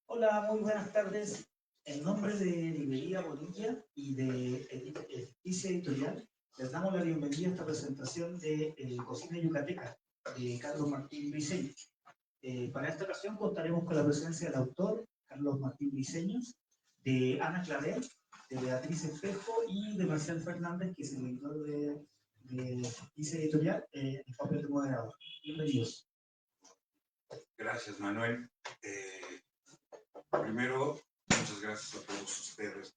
Hola, muy buenas tardes. En nombre de Librería Bonilla y de Edificia Editorial, les damos la bienvenida a esta presentación de Cocina Yucateca de Carlos Martín Briceño. Para esta ocasión contaremos con la presencia del autor, Carlos Martín Briceño, de Ana Clavel, de Beatriz Espejo y de Marcel Fernández, que es el editor de Edificia Editorial, en papel de moderador. Bienvenidos. Gracias, Manuel. Primero, muchas gracias a todos ustedes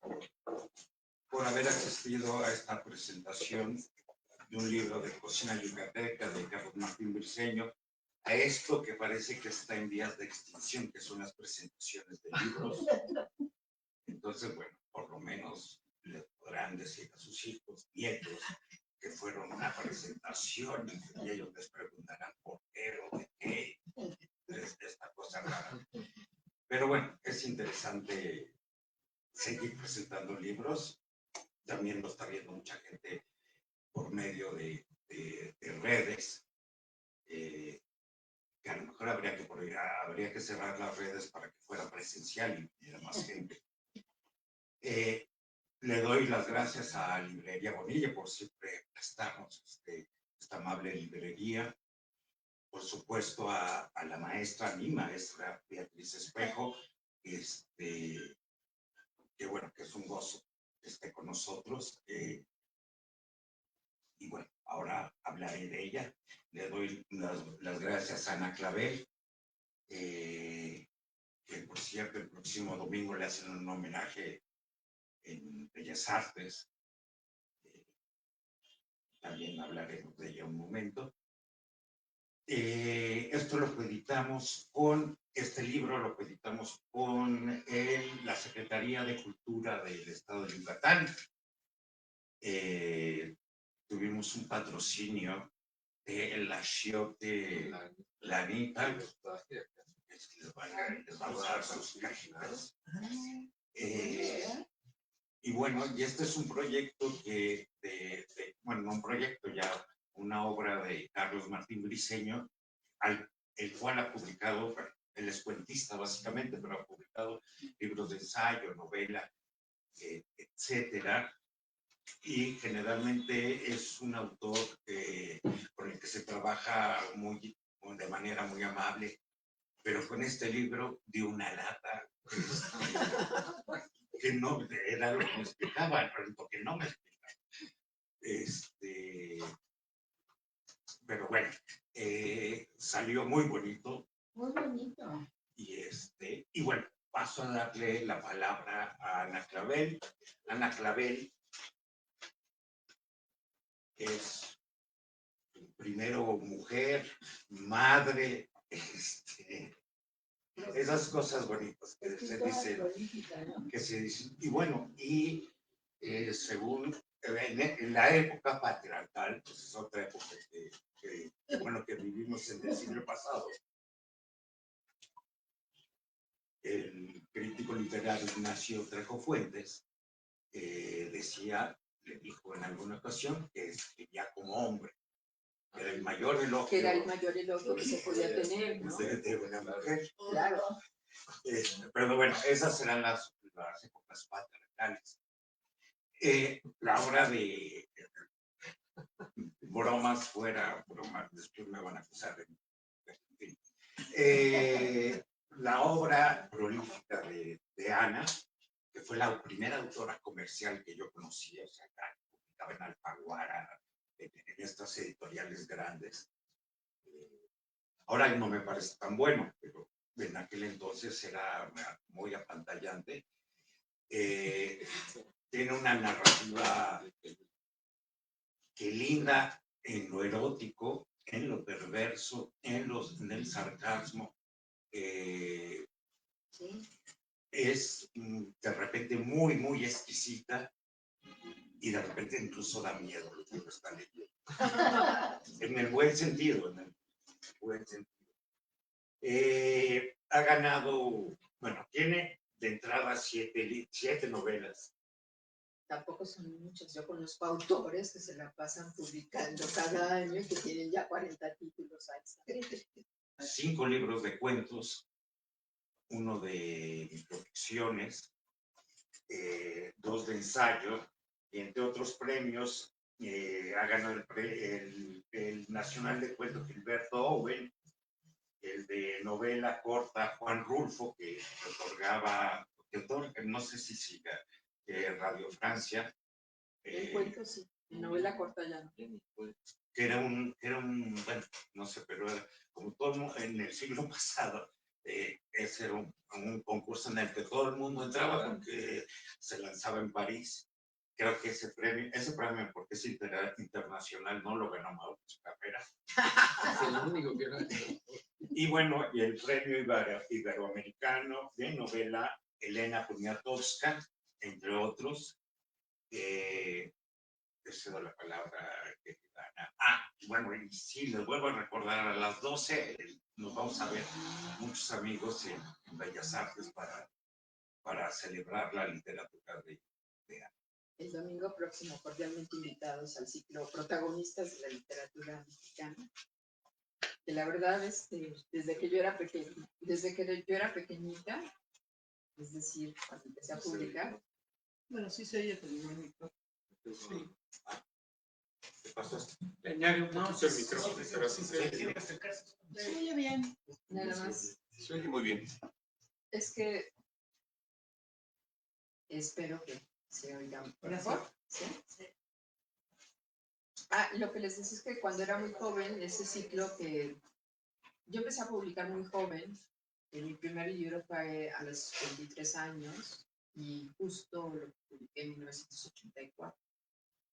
por haber asistido a esta presentación de un libro de cocina yucateca de Carlos Martín Briceño, a esto que parece que está en vías de extinción, que son las presentaciones de libros. Entonces, bueno, por lo menos le podrán decir a sus hijos, nietos, que fueron una presentación y ellos les preguntarán por qué o de qué, de esta cosa rara. Pero bueno, es interesante seguir presentando libros. También lo está viendo mucha gente por medio de redes. Que a lo mejor habría que cerrar las redes para que fuera presencial y hubiera más gente. Le doy las gracias a Librería Bonilla por siempre prestarnos esta amable librería. Por supuesto a la maestra, mi maestra Beatriz Espejo, que bueno, que es un gozo que esté con nosotros. Y bueno, ahora hablaré de ella. Le doy las gracias a Ana Clavel, que por cierto el próximo domingo le hacen un homenaje en Bellas Artes. También hablaremos de ella un momento. Esto lo coeditamos este libro lo coeditamos con la Secretaría de Cultura del Estado de Yucatán. Tuvimos un patrocinio de la Xiote Lanita. Les vamos a dar sus cajitas. Y bueno, y este es un proyecto bueno, no un proyecto, ya una obra de Carlos Martín Briceño, el cual ha publicado, bueno, él es cuentista básicamente, pero ha publicado libros de ensayo, novela, etcétera. Y generalmente es un autor con el que se trabaja de manera muy amable, pero con este libro dio una lata que no era lo que me explicaba, lo que no me explicaba. Pero bueno, salió muy bonito. Muy bonito. Y bueno, paso a darle la palabra a Ana Clavel. Ana Clavel es primero mujer, madre, esas cosas bonitas que se dicen, y bueno, según en la época patriarcal, pues es otra época que vivimos en el siglo pasado. El crítico literario Ignacio Trejo Fuentes le dijo en alguna ocasión que escribía como hombre. Era el mayor elogio. Que era el mayor elogio que se podía tener, ¿no? De una mujer. Claro. Pero bueno, esas eran las épocas patriarcales. La hora de bromas fuera, bromas, después me van a acusar de la obra prolífica de Ana, que fue la primera autora comercial que yo conocí, o sea, publicaba en Alfaguara, en estas editoriales grandes. Ahora no me parece tan bueno, pero en aquel entonces era muy apantallante. Tiene una narrativa que linda en lo erótico, en lo perverso, en el sarcasmo. Sí. Es de repente muy, muy exquisita y de repente incluso da miedo lo que uno está leyendo. En el buen sentido, ha ganado, bueno, tiene de entrada 7 novelas. Tampoco son muchos. Yo conozco autores que se la pasan publicando cada año y que tienen ya 40 títulos. 5 libros de cuentos, uno de introducciones, 2 de ensayo, y entre otros premios ha ganado el Nacional de Cuentos Gilberto Owen, el de novela corta Juan Rulfo, que otorgaba, no sé si siga, Radio Francia. El cuento sí, en novela corta ya no. Que era un, bueno, no sé, pero era como todo en el siglo pasado, ese era un concurso en el que todo el mundo entraba porque se lanzaba en París. Creo que ese premio porque es internacional, no lo ganó Mauricio Carrera. Es el único que no. Y bueno, y el premio iberoamericano de novela Elena Poniatowska, entre otros. Te cedo la palabra que gana. Bueno, y sí, les vuelvo a recordar, a las 12 nos vamos a ver muchos amigos en Bellas Artes para celebrar la literatura de Ana. El domingo próximo, cordialmente invitados al ciclo Protagonistas de la Literatura Mexicana. Que la verdad, desde que yo era pequeñita, es decir, cuando empecé a publicar. Bueno, sí se oye, pero no el micrófono. Sí. ¿Qué pasó? Le añade un poquito el micrófono, pero sí se oye. Se oye bien, nada más. Se oye muy bien. Es que espero que se oiga mejor. ¿Sí? Sí. Lo que les decía es que cuando era muy joven, ese ciclo que yo empecé a publicar muy joven, mi primer libro fue a los 23 años y justo lo publiqué en 1984.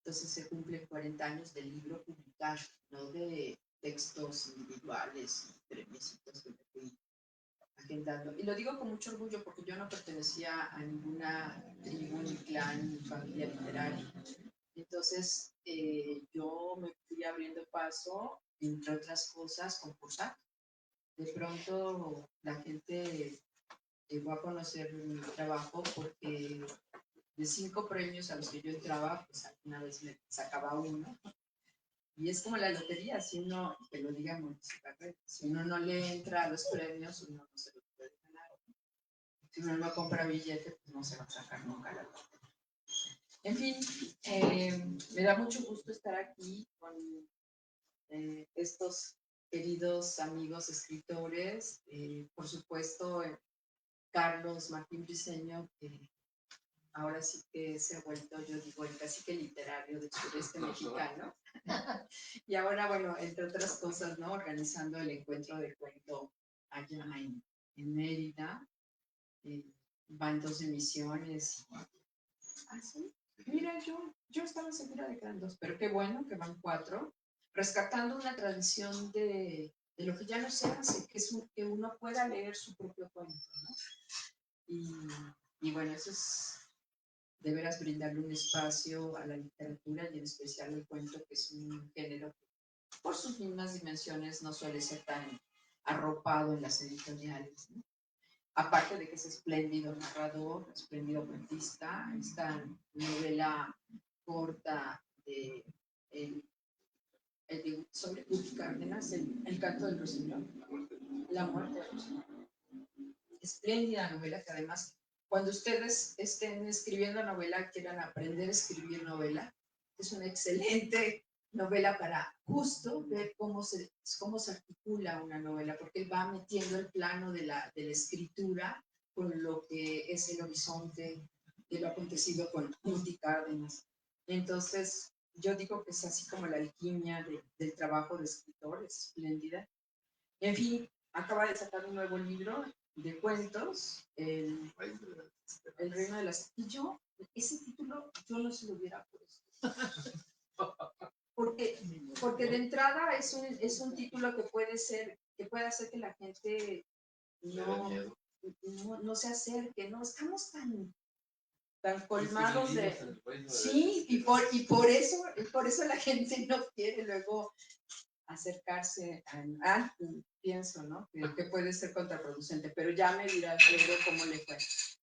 Entonces se cumplen 40 años del libro publicado, no de textos individuales, premiecitos que me fui agendando. Y lo digo con mucho orgullo porque yo no pertenecía a ninguna tribu, ni clan, ni familia literaria. Entonces yo me fui abriendo paso, entre otras cosas, concursar. De pronto la gente llegó a conocer mi trabajo porque de 5 premios a los que yo entraba, pues alguna vez me sacaba uno. Y es como la lotería, si uno, que lo diga si uno no le entra a los premios, uno no se los puede ganar. Si uno no compra billete, pues no se va a sacar nunca la lotería. En fin, me da mucho gusto estar aquí con estos queridos amigos escritores. Por supuesto, Carlos Martín Briceño, que ahora sí que se ha vuelto, yo digo, el cacique literario del sureste mexicano. Y ahora, bueno, entre otras cosas, ¿no? Organizando el encuentro de cuento allá en Mérida. Van 2 emisiones. Sí. Mira, yo estaba segura de que eran 2, pero qué bueno que van 4. Rescatando una tradición de lo que ya no se hace, que es que uno pueda leer su propio cuento, ¿no? Y bueno, eso es de veras brindarle un espacio a la literatura y en especial al cuento, que es un género que por sus mismas dimensiones no suele ser tan arropado en las editoriales, ¿no? Aparte de que es espléndido narrador, espléndido cuentista, esta novela corta sobre Luis Cárdenas, el canto del ruiseñor, la muerte del ruiseñor. Espléndida novela que además, cuando ustedes estén escribiendo novela, quieran aprender a escribir novela, es una excelente novela para justo ver cómo se articula una novela, porque va metiendo el plano de la escritura con lo que es el horizonte de lo acontecido con Luis Cárdenas. Entonces, yo digo que es así como la alquimia del trabajo de escritor, es espléndida. En fin, acaba de sacar un nuevo libro de cuentos, El Reino de las... Y ese título, yo no se lo hubiera puesto. Porque de entrada es un título que puede hacer que la gente no se acerque, ¿no? Estamos tan colmados de... Sí, y por eso la gente no quiere luego acercarse a pienso, ¿no? Que puede ser contraproducente, pero ya me dirás luego cómo le fue,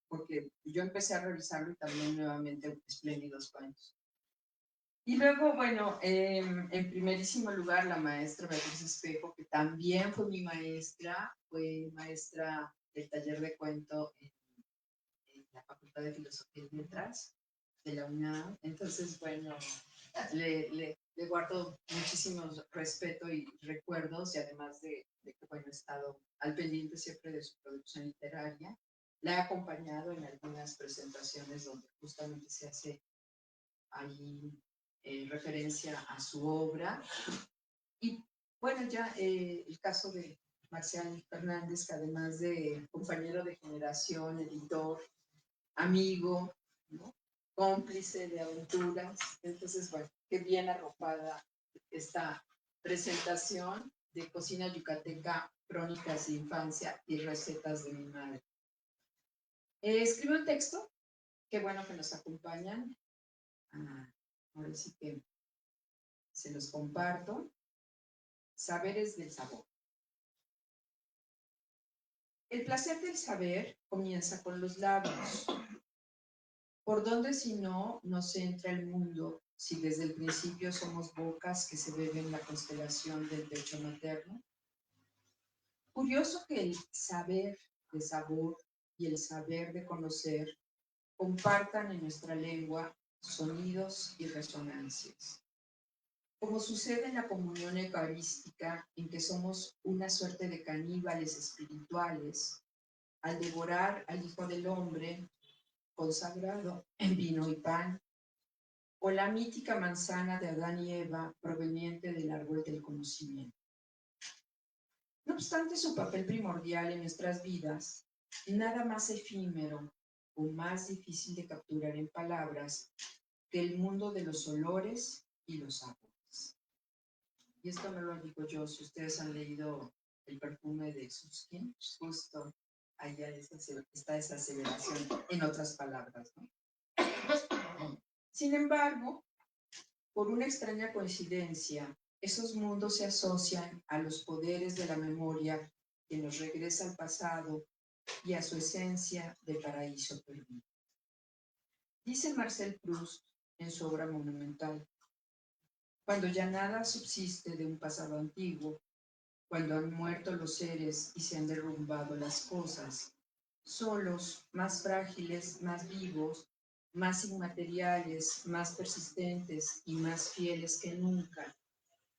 porque yo empecé a revisarlo y también nuevamente espléndidos cuentos. Y luego, bueno, en primerísimo lugar, la maestra Beatriz Espejo, que también fue mi maestra, fue maestra del taller de cuento en la Facultad de Filosofía y Letras de la UNAM. Entonces, bueno, le guardo muchísimo respeto y recuerdos, y además de que, bueno, he estado al pendiente siempre de su producción literaria. La he acompañado en algunas presentaciones donde justamente se hace ahí referencia a su obra. Y bueno, ya el caso de Marcial Fernández, que además de compañero de generación, editor, amigo, ¿no? Cómplice de aventuras. Entonces, bueno, qué bien arropada esta presentación de Cocina Yucateca, Crónicas de Infancia y Recetas de mi madre. Escribo un texto, qué bueno que nos acompañan. Ahora sí que se los comparto. Saberes del sabor. El placer del saber comienza con los labios. ¿Por dónde si no nos entra el mundo si desde el principio somos bocas que se beben la constelación del pecho materno? Curioso que el saber de sabor y el saber de conocer compartan en nuestra lengua sonidos y resonancias. Como sucede en la comunión eucarística, en que somos una suerte de caníbales espirituales, al devorar al Hijo del Hombre, consagrado en vino y pan, o la mítica manzana de Adán y Eva proveniente del árbol del conocimiento. No obstante su papel primordial en nuestras vidas, nada más efímero o más difícil de capturar en palabras que el mundo de los olores y los sabores. Y esto no lo digo yo, si ustedes han leído El perfume de Susskind, justo allá está esa aseveración, en otras palabras, ¿no? Sin embargo, por una extraña coincidencia, esos mundos se asocian a los poderes de la memoria que nos regresa al pasado y a su esencia de paraíso perdido. Dice Marcel Proust en su obra monumental: cuando ya nada subsiste de un pasado antiguo, cuando han muerto los seres y se han derrumbado las cosas, solos, más frágiles, más vivos, más inmateriales, más persistentes y más fieles que nunca,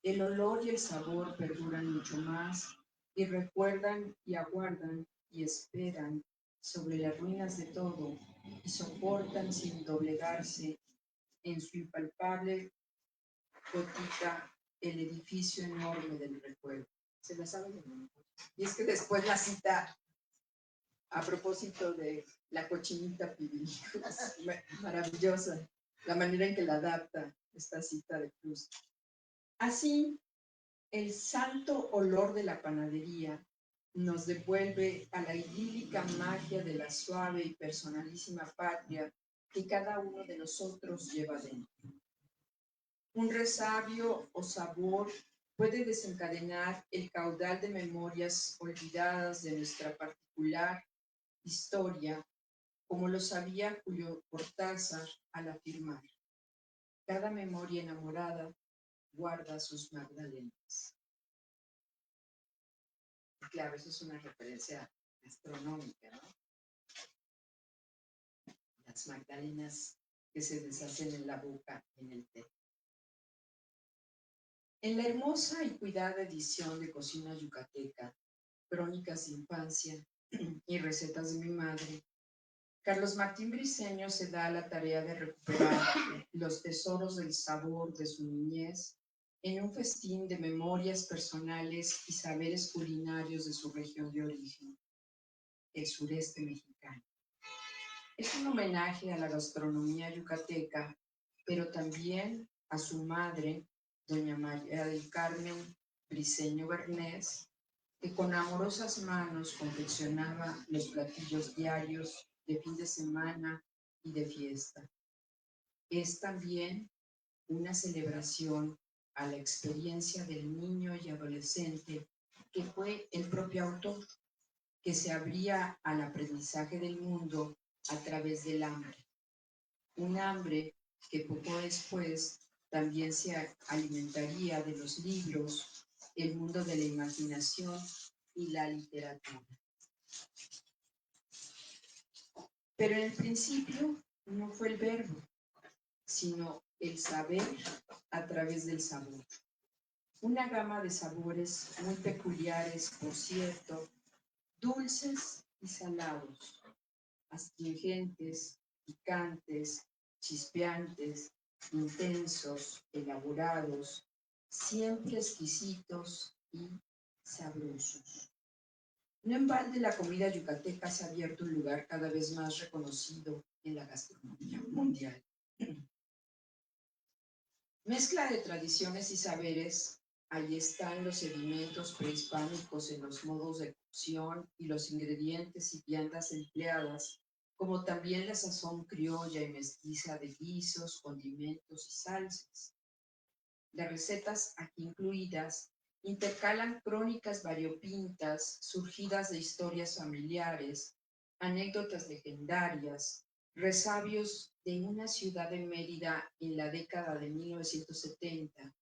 el olor y el sabor perduran mucho más y recuerdan y aguardan y esperan sobre las ruinas de todo y soportan sin doblegarse en su impalpable gotita el edificio enorme del recuerdo. Se la sabe de memoria. Y es que después la cita a propósito de la cochinita pibil, es maravillosa la manera en que la adapta esta cita de Proust. Así, el santo olor de la panadería nos devuelve a la idílica magia de la suave y personalísima patria que cada uno de nosotros lleva dentro. Un resabio o sabor puede desencadenar el caudal de memorias olvidadas de nuestra particular historia, como lo sabía Julio Cortázar al afirmar: cada memoria enamorada guarda sus magdalenas. Claro, eso es una referencia astronómica, ¿no? Las magdalenas que se deshacen en la boca en el té. En la hermosa y cuidada edición de Cocina Yucateca, Crónicas de Infancia y Recetas de mi madre, Carlos Martín Briceño se da a la tarea de recuperar los tesoros del sabor de su niñez en un festín de memorias personales y saberes culinarios de su región de origen, el sureste mexicano. Es un homenaje a la gastronomía yucateca, pero también a su madre, doña María del Carmen Briceño Bernés, que con amorosas manos confeccionaba los platillos diarios de fin de semana y de fiesta. Es también una celebración a la experiencia del niño y adolescente que fue el propio autor, que se abría al aprendizaje del mundo a través del hambre. Un hambre que poco después También se alimentaría de los libros, el mundo de la imaginación y la literatura. Pero en el principio no fue el verbo, sino el saber a través del sabor. Una gama de sabores muy peculiares, por cierto, dulces y salados, astringentes, picantes, chispeantes, intensos, elaborados, siempre exquisitos y sabrosos. No en balde la comida yucateca se ha abierto un lugar cada vez más reconocido en la gastronomía mundial. Mezcla de tradiciones y saberes, ahí están los sedimentos prehispánicos en los modos de cocción y los ingredientes y viandas empleadas, como también la sazón criolla y mestiza de guisos, condimentos y salsas. Las recetas aquí incluidas intercalan crónicas variopintas surgidas de historias familiares, anécdotas legendarias, resabios de una ciudad de Mérida en la década de 1970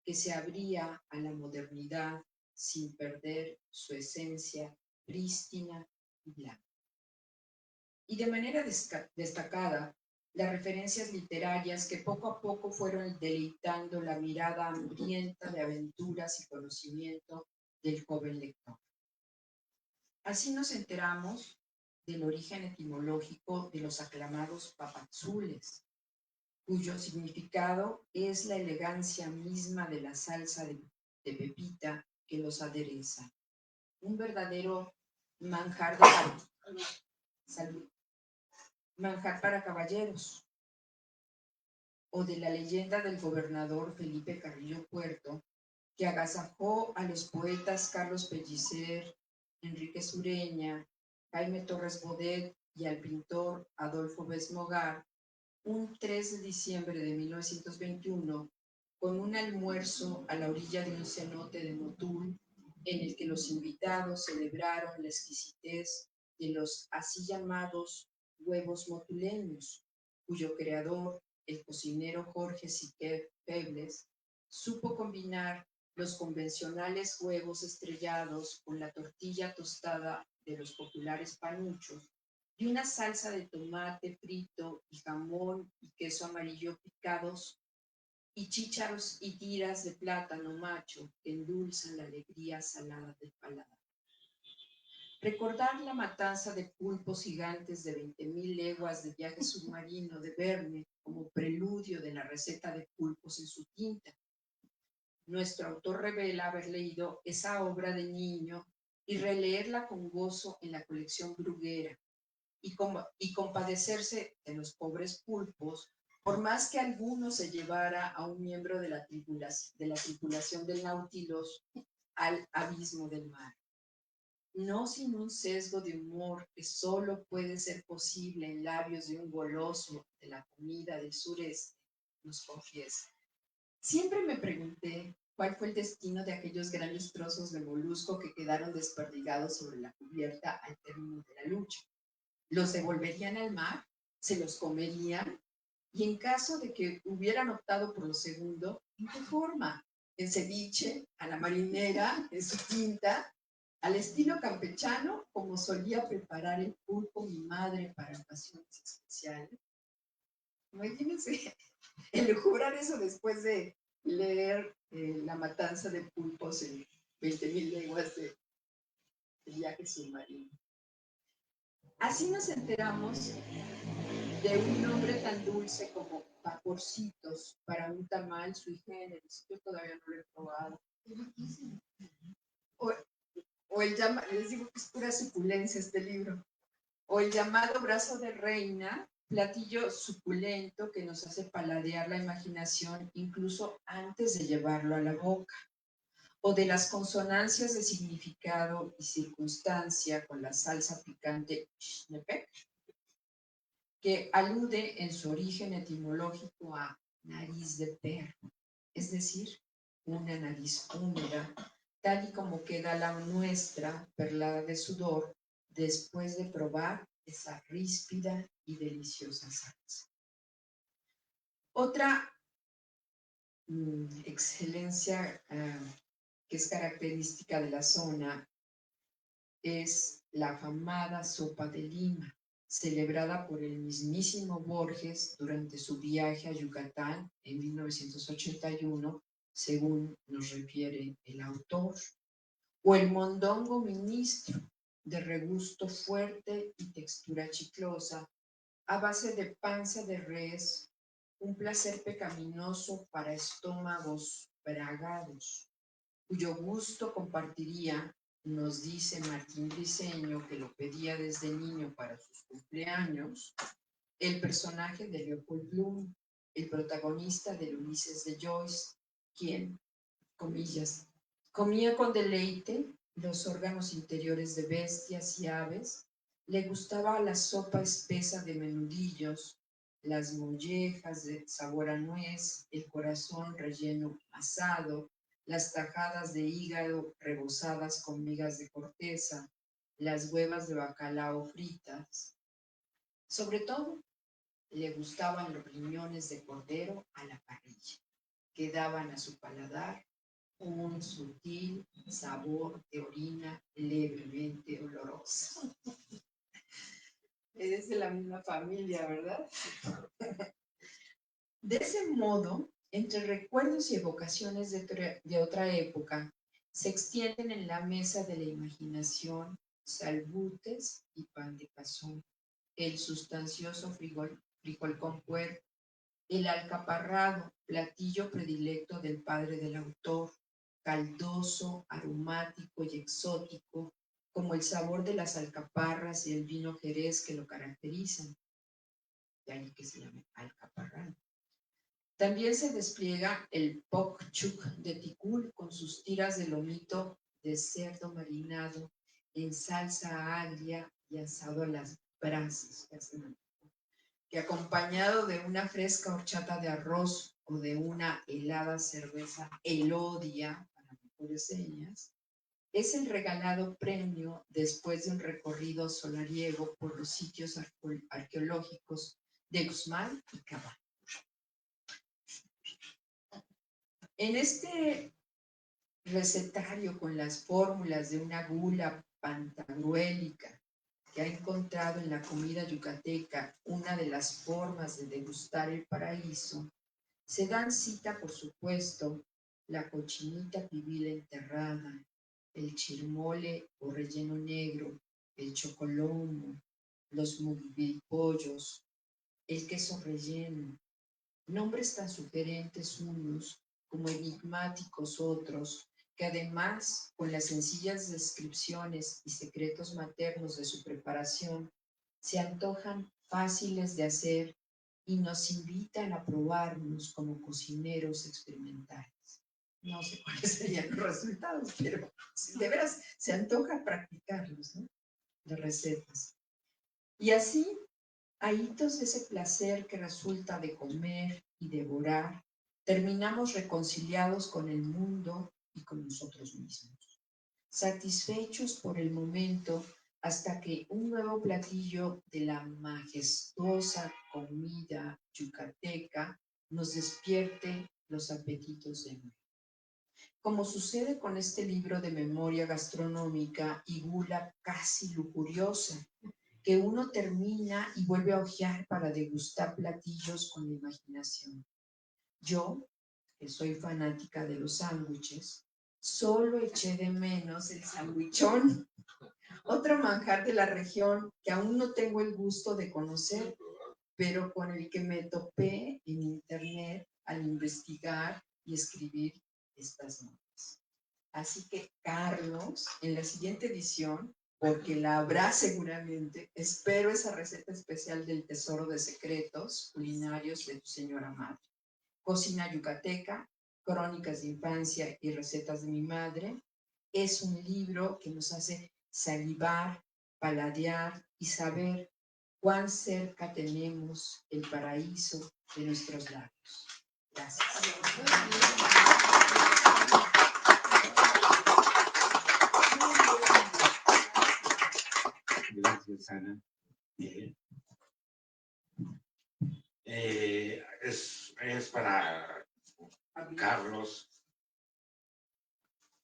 que se abría a la modernidad sin perder su esencia prístina y blanca. Y de manera destacada, las referencias literarias que poco a poco fueron deleitando la mirada hambrienta de aventuras y conocimiento del joven lector. Así nos enteramos del origen etimológico de los aclamados papazules, cuyo significado es la elegancia misma de la salsa de pepita que los adereza. Un verdadero manjar de salud. Manjar para caballeros, o de la leyenda del gobernador Felipe Carrillo Puerto, que agasajó a los poetas Carlos Pellicer, Enrique Sureña, Jaime Torres Bodet y al pintor Adolfo Besmogar, un 3 de diciembre de 1921, con un almuerzo a la orilla de un cenote de Motul, en el que los invitados celebraron la exquisitez de los así llamados huevos motuleños, cuyo creador, el cocinero Jorge Siquet Febles, supo combinar los convencionales huevos estrellados con la tortilla tostada de los populares panuchos y una salsa de tomate frito y jamón y queso amarillo picados y chícharos y tiras de plátano macho que endulzan la alegría salada del paladar. Recordar la matanza de pulpos gigantes de 20.000 leguas de viaje submarino de Verne como preludio de la receta de pulpos en su tinta. Nuestro autor revela haber leído esa obra de niño y releerla con gozo en la colección Bruguera y compadecerse de los pobres pulpos, por más que alguno se llevara a un miembro de la tripulación del Nautilus al abismo del mar. No sin un sesgo de humor que solo puede ser posible en labios de un goloso de la comida del sureste, nos confiesa. Siempre me pregunté cuál fue el destino de aquellos grandes trozos de molusco que quedaron desperdigados sobre la cubierta al término de la lucha. ¿Los devolverían al mar? ¿Se los comerían? Y en caso de que hubieran optado por lo segundo, ¿en qué forma? ¿En ceviche, a la marinera, en su tinta, al estilo campechano, como solía preparar el pulpo mi madre para ocasiones especiales? Imagínense elucubrar eso después de leer La matanza de pulpos en 20.000 leguas de viaje submarino. Así nos enteramos de un nombre tan dulce como vaporcitos para un tamal sui generis. Yo todavía no lo he probado. O el llamado, les digo que es pura suculencia este libro. O el llamado brazo de reina, platillo suculento que nos hace paladear la imaginación incluso antes de llevarlo a la boca. O de las consonancias de significado y circunstancia con la salsa picante Xnepec, que alude en su origen etimológico a nariz de perro, es decir, una nariz húmeda, tal y como queda la nuestra, perlada de sudor, después de probar esa ríspida y deliciosa salsa. Otra excelencia que es característica de la zona es la afamada sopa de lima, celebrada por el mismísimo Borges durante su viaje a Yucatán en 1981, según nos refiere el autor, o el mondongo ministro, de regusto fuerte y textura chiclosa, a base de panza de res, un placer pecaminoso para estómagos bragados, cuyo gusto compartiría, nos dice Martín Briceño, que lo pedía desde niño para sus cumpleaños, el personaje de Leopold Bloom, el protagonista del Ulises de Joyce, quien, comillas, comía con deleite los órganos interiores de bestias y aves, le gustaba la sopa espesa de menudillos, las mollejas de sabor a nuez, el corazón relleno asado, las tajadas de hígado rebozadas con migas de corteza, las huevas de bacalao fritas. Sobre todo, le gustaban los riñones de cordero a la parrilla, que daban a su paladar un sutil sabor de orina levemente olorosa. Es de la misma familia, ¿verdad? De ese modo, entre recuerdos y evocaciones de otra época, se extienden en la mesa de la imaginación salbutes y pan de cazón, el sustancioso frijol con puerco, el alcaparrado, platillo predilecto del padre del autor, caldoso, aromático y exótico, como el sabor de las alcaparras y el vino jerez que lo caracterizan, de ahí que se llama alcaparrado. También se despliega el pok chuk de Tikul con sus tiras de lomito de cerdo marinado en salsa agria y asado a las brasas, que acompañado de una fresca horchata de arroz o de una helada cerveza Elodia, para mejores señas, es el regalado premio después de un recorrido solariego por los sitios arqueológicos de Uxmal y Cabán. En este recetario con las fórmulas de una gula pantagruélica que ha encontrado en la comida yucateca una de las formas de degustar el paraíso, se dan cita, por supuesto, la cochinita pibil enterrada, el chirmole o relleno negro, el chocolomo, los mugipollos, el queso relleno, nombres tan sugerentes unos como enigmáticos otros, que además, con las sencillas descripciones y secretos maternos de su preparación, se antojan fáciles de hacer y nos invitan a probarnos como cocineros experimentales. No sé cuáles serían los resultados, pero de veras se antoja practicarlos, ¿no? Las recetas. Y así, a hitos de ese placer que resulta de comer y devorar, terminamos reconciliados con el mundo y con nosotros mismos, satisfechos por el momento hasta que un nuevo platillo de la majestuosa comida yucateca nos despierte los apetitos de nuevo. Como sucede con este libro de memoria gastronómica y gula casi lujuriosa, que uno termina y vuelve a hojear para degustar platillos con la imaginación. Yo, que soy fanática de los sándwiches, solo eché de menos el sandwichón, otro manjar de la región que aún no tengo el gusto de conocer, pero con el que me topé en internet al investigar y escribir estas notas. Así que, Carlos, en la siguiente edición, porque la habrá seguramente, espero esa receta especial del tesoro de secretos culinarios de tu señora madre. Cocina yucateca, crónicas de infancia y recetas de mi madre, es un libro que nos hace salivar, paladear y saber cuán cerca tenemos el paraíso de nuestros labios. Gracias. Gracias, Ana. Es para Carlos.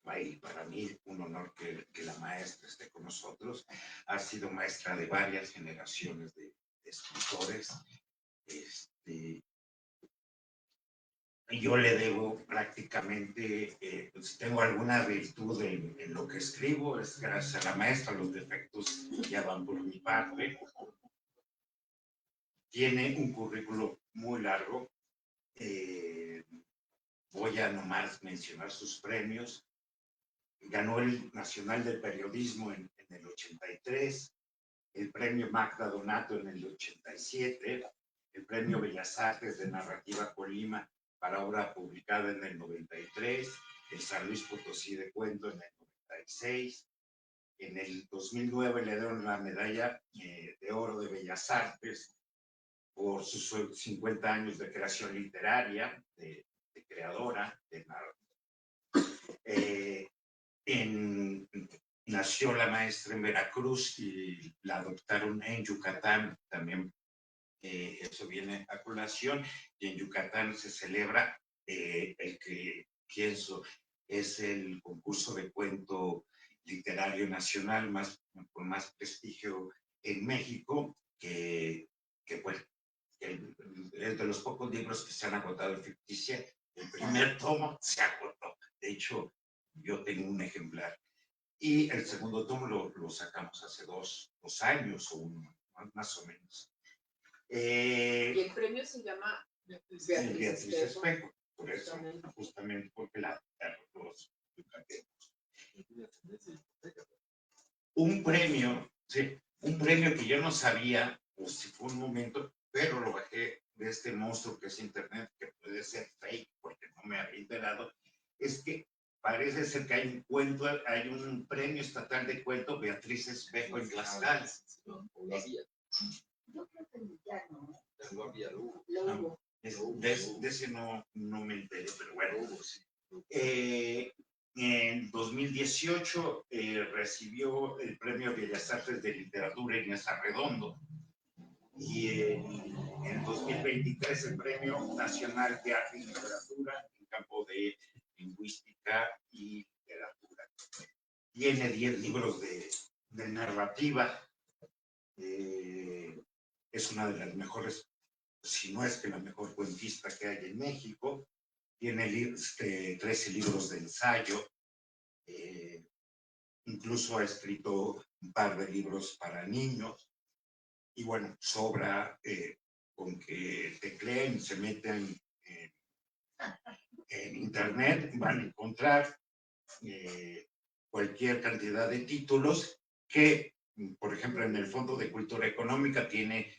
Ay, para mí un honor que la maestra esté con nosotros. Ha sido maestra de varias generaciones de escritores. Yo le debo prácticamente, si tengo alguna virtud en lo que escribo, es gracias a la maestra. Los defectos ya van por mi parte. Tiene un currículo muy largo. Voy a nomás mencionar sus premios. Ganó el Nacional del Periodismo en el 83, el Premio Magda Donato en el 87, el Premio Bellas Artes de Narrativa Colima para obra publicada en el 93, el San Luis Potosí de Cuento en el 96, en el 2009 le dieron la medalla de oro de Bellas Artes por sus 50 años de creación literaria, de creadora, de nació la maestra en Veracruz y la adoptaron en Yucatán, también eso viene a colación, y en Yucatán se celebra el que pienso es el concurso de cuento literario nacional con más prestigio en México, que bueno, es de los pocos libros que se han agotado en ficticia. El primer tomo se agotó, de hecho yo tengo un ejemplar. Y el segundo tomo lo sacamos hace dos años o más o menos. Y el premio se llama Beatriz Espejo, por eso, justamente porque los yucatecos. Un premio que yo no sabía, o si fue un momento, pero lo bajé de este monstruo que es Internet, que puede ser fake, porque no me había enterado, es que parece ser que hay un premio estatal de cuento Beatriz Espejo en Tlaxcala. Yo creo que ya no. De ese no me enteré, pero bueno. En 2018 recibió el Premio Bellas Artes de Literatura Inés Arredondo. Y en 2023 el Premio Nacional de Arte y Literatura en campo de lingüística y literatura. Tiene 10 libros de narrativa. Es una de las mejores, si no es que la mejor cuentista que hay en México. Tiene 13 libros de ensayo. Incluso ha escrito un par de libros para niños. Y bueno, sobra con que tecleen, se meten en internet, van a encontrar cualquier cantidad de títulos que, por ejemplo, en el Fondo de Cultura Económica tiene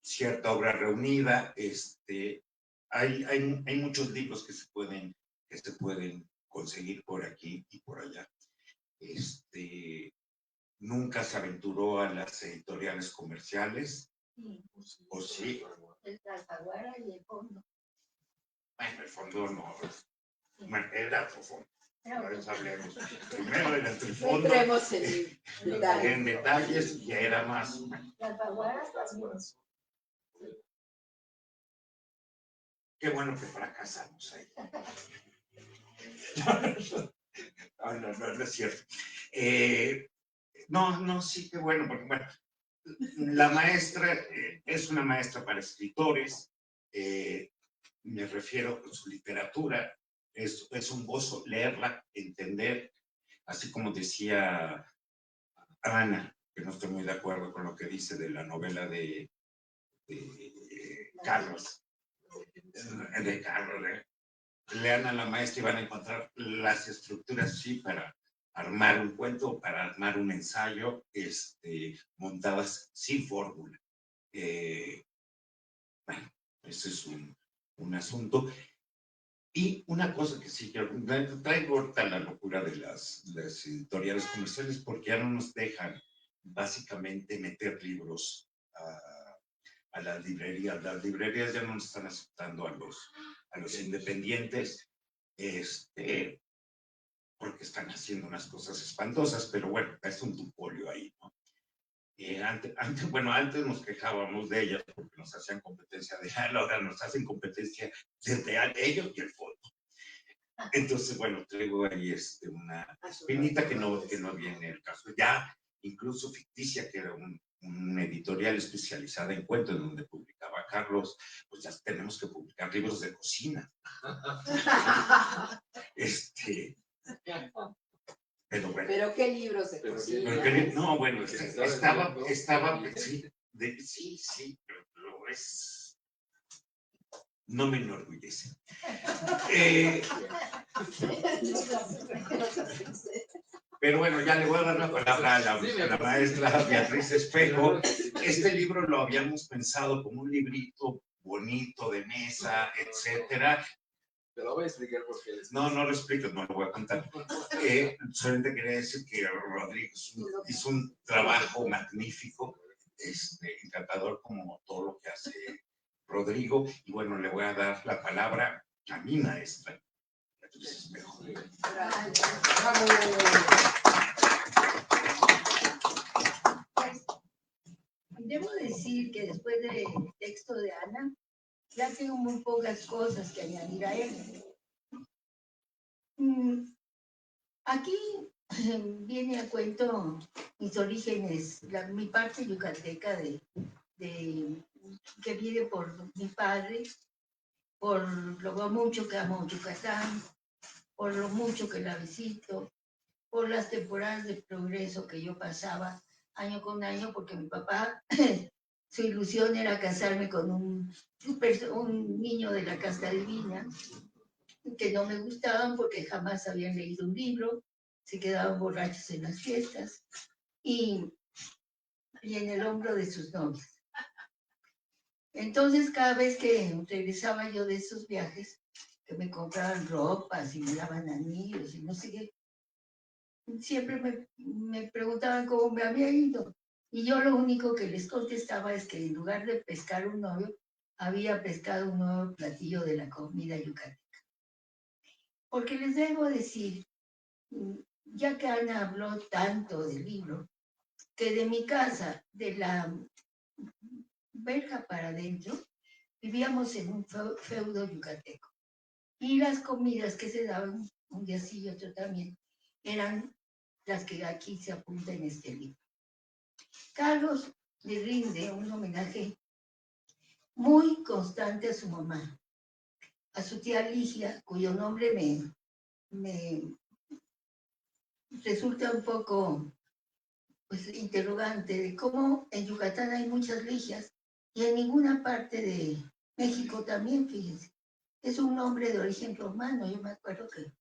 cierta obra reunida. Hay muchos libros que se pueden conseguir por aquí y por allá. Nunca se aventuró a las editoriales comerciales. Sí. ¿O sí? El Alfaguara y el Fondo. Bueno, el Fondo no. Bueno, era otro fondo. Pero Hablemos. Primero era el fondo. Entremos en detalles. En detalles ya era más. la Alfaguara también. Qué bueno que fracasamos ahí. No es cierto. No, sí, qué bueno, porque bueno, la maestra es una maestra para escritores. Me refiero a su literatura. Es un gozo leerla, entender, así como decía Ana, que no estoy muy de acuerdo con lo que dice de la novela de Carlos. De Carlos, lean a la maestra y van a encontrar las estructuras, sí, para armar un cuento, para armar un ensayo, montadas sin fórmula. Bueno, ese es un asunto. Y una cosa que sí, traigo ahorita la locura de las editoriales comerciales, porque ya no nos dejan básicamente meter libros a las librerías. Las librerías ya no están aceptando a los independientes, porque están haciendo unas cosas espantosas, pero bueno, es un duopolio ahí, ¿no? Antes nos quejábamos de ellas porque nos hacían competencia de ahora nos hacen competencia desde ellos y el fondo. Entonces, bueno, traigo ahí una espinita que no viene el caso. Ya, incluso ficticia, que era un editorial especializada en cuentos en donde publicaba Carlos, pues ya tenemos que publicar libros de cocina. Pero bueno. ¿Pero qué libros de cocina? No, bueno, estaba, sí, pero es, no me enorgullece. Pero bueno, ya le voy a dar la palabra a la maestra Beatriz Espejo. Este libro lo habíamos pensado como un librito bonito de mesa, etcétera. Te lo voy a explicar por qué. No lo explico, no lo voy a contar. Solamente quería decir que Rodrigo hizo un trabajo magnífico, encantador como todo lo que hace Rodrigo. Y bueno, le voy a dar la palabra a mi maestra. Pues, debo decir que después del texto de Ana, ya tengo muy pocas cosas que añadir a él. Aquí viene a cuento mis orígenes, mi parte yucateca que viene por mi padre, por lo mucho que amo Yucatán, por lo mucho que la visito, por las temporadas de progreso que yo pasaba año con año, porque mi papá, su ilusión era casarme con un niño de la casta divina, que no me gustaban porque jamás habían leído un libro, se quedaban borrachos en las fiestas y en el hombro de sus novias. Entonces, cada vez que regresaba yo de esos viajes, que me compraban ropas y me daban anillos y no sé qué, siempre me preguntaban cómo me había ido. Y yo lo único que les contestaba es que en lugar de pescar un novio, había pescado un nuevo platillo de la comida yucateca. Porque les debo decir, ya que Ana habló tanto del libro, que de mi casa, de la verja para adentro, vivíamos en un feudo yucateco. Y las comidas que se daban, un día sí y otro también, eran las que aquí se apunta en este libro. Carlos le rinde un homenaje muy constante a su mamá, a su tía Ligia, cuyo nombre me resulta un poco interrogante de cómo en Yucatán hay muchas Ligias y en ninguna parte de México también, fíjense. Es un nombre de origen romano, yo me acuerdo que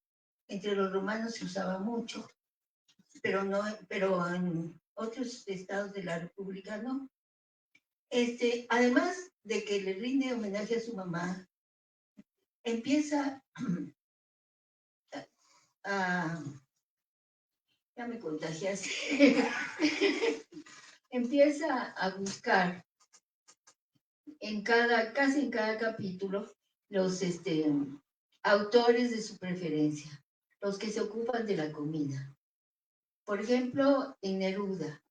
entre los romanos se usaba mucho, pero en otros estados de la República no. Además de que le rinde homenaje a su mamá, empieza a... Ya me contagiaste. Empieza a buscar casi en cada capítulo los autores de su preferencia, los que se ocupan de la comida. Por ejemplo, en Neruda,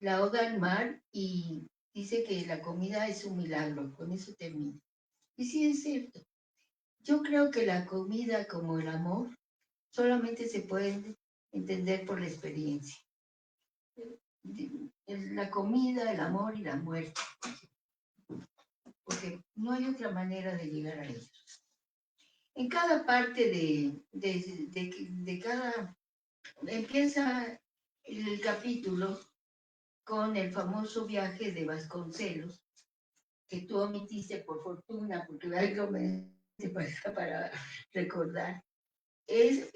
la Oda al Mar, y dice que la comida es un milagro, con eso termina. Y sí es cierto. Yo creo que la comida, como el amor, solamente se puede entender por la experiencia. La comida, el amor y la muerte. Porque no hay otra manera de llegar a ellos. En cada parte de cada... Empieza el capítulo con el famoso viaje de Vasconcelos, que tú omitiste por fortuna, porque algo me para recordar. Que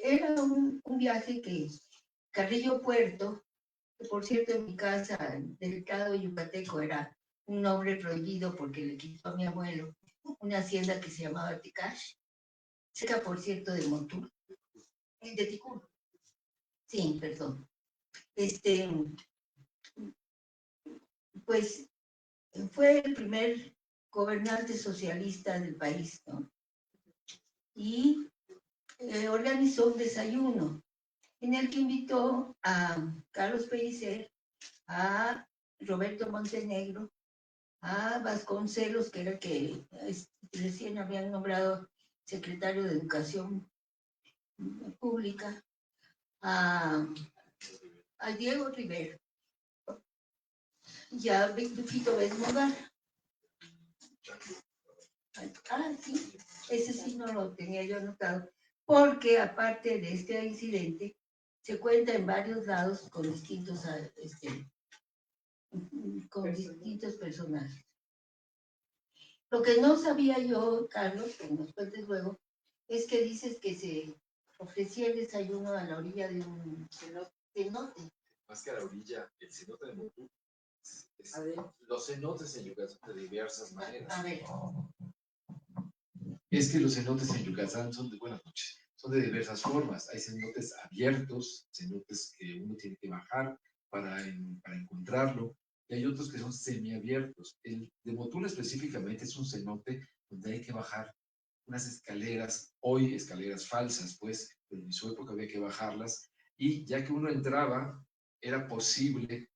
era un viaje que Carrillo Puerto, que por cierto en mi casa del estado yucateco era un nombre prohibido porque le quitó a mi abuelo una hacienda que se llamaba Tecash, cerca por cierto de Motul, de Ticul. Sí, perdón. Pues fue el primer gobernante socialista del país, ¿no? Y organizó un desayuno en el que invitó a Carlos Pellicer a Roberto Montenegro, a Vasconcelos, que era el que recién habían nombrado secretario de Educación Pública, a Diego Rivera y a Fito Besmogar. Sí, ese sí no lo tenía yo anotado, porque aparte de este incidente, se cuenta en varios lados con distintos personajes. Lo que no sabía yo, Carlos, que nos cuentes luego, es que dices que se ofrecía el desayuno a la orilla de un cenote. Más que a la orilla, el cenote de Motul. Los cenotes en Yucatán de diversas maneras. A ver. Es que los cenotes en Yucatán son de buenas noches. Son de diversas formas. Hay cenotes abiertos, cenotes que uno tiene que bajar para encontrarlo, y hay otros que son semiabiertos. El de Motul específicamente es un cenote donde hay que bajar unas escaleras, hoy escaleras falsas, pues, pero en su época había que bajarlas, y ya que uno entraba, era posible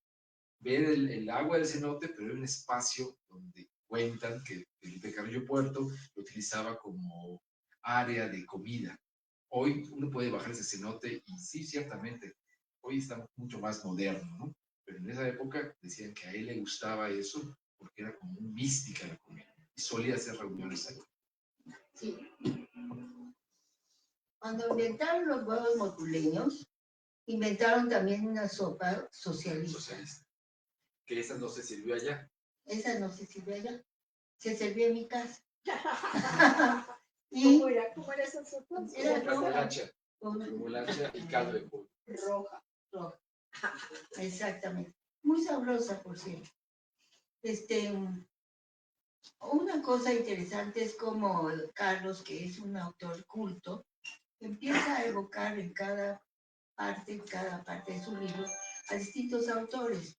ver el agua del cenote, pero era un espacio donde cuentan que Felipe Carrillo Puerto lo utilizaba como área de comida. Hoy uno puede bajar ese cenote y sí, ciertamente, hoy está mucho más moderno, ¿no? Pero en esa época decían que a él le gustaba eso porque era como un mística la comida y solía hacer reuniones ahí. Sí. Cuando inventaron los huevos motuleños, inventaron también una sopa socialista. Que esa no se sirvió allá. Esa no se sirvió allá. Se servía en mi casa. ¿Cómo era esa sopa? Era remolacha y caldo de pollo. Roja. Exactamente. Muy sabrosa, por cierto. Una cosa interesante es como Carlos, que es un autor culto, empieza a evocar en cada parte de su libro a distintos autores.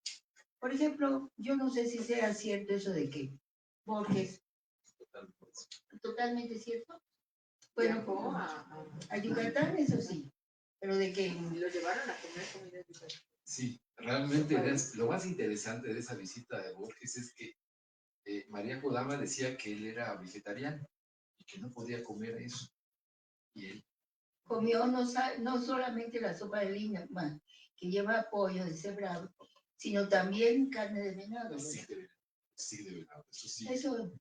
Por ejemplo, yo no sé si sea cierto eso de que Borges, totalmente cierto. Bueno, a Yucatán, eso sí, pero de que lo llevaron a comer comida de Yucatán. Sí, realmente lo más interesante de esa visita de Borges es que María Kodama decía que él era vegetariano y que no podía comer eso. Y él comió no solamente la sopa de lima, que lleva pollo deshebrado, sino también carne de venado. Sí, de venado, eso sí. Eso.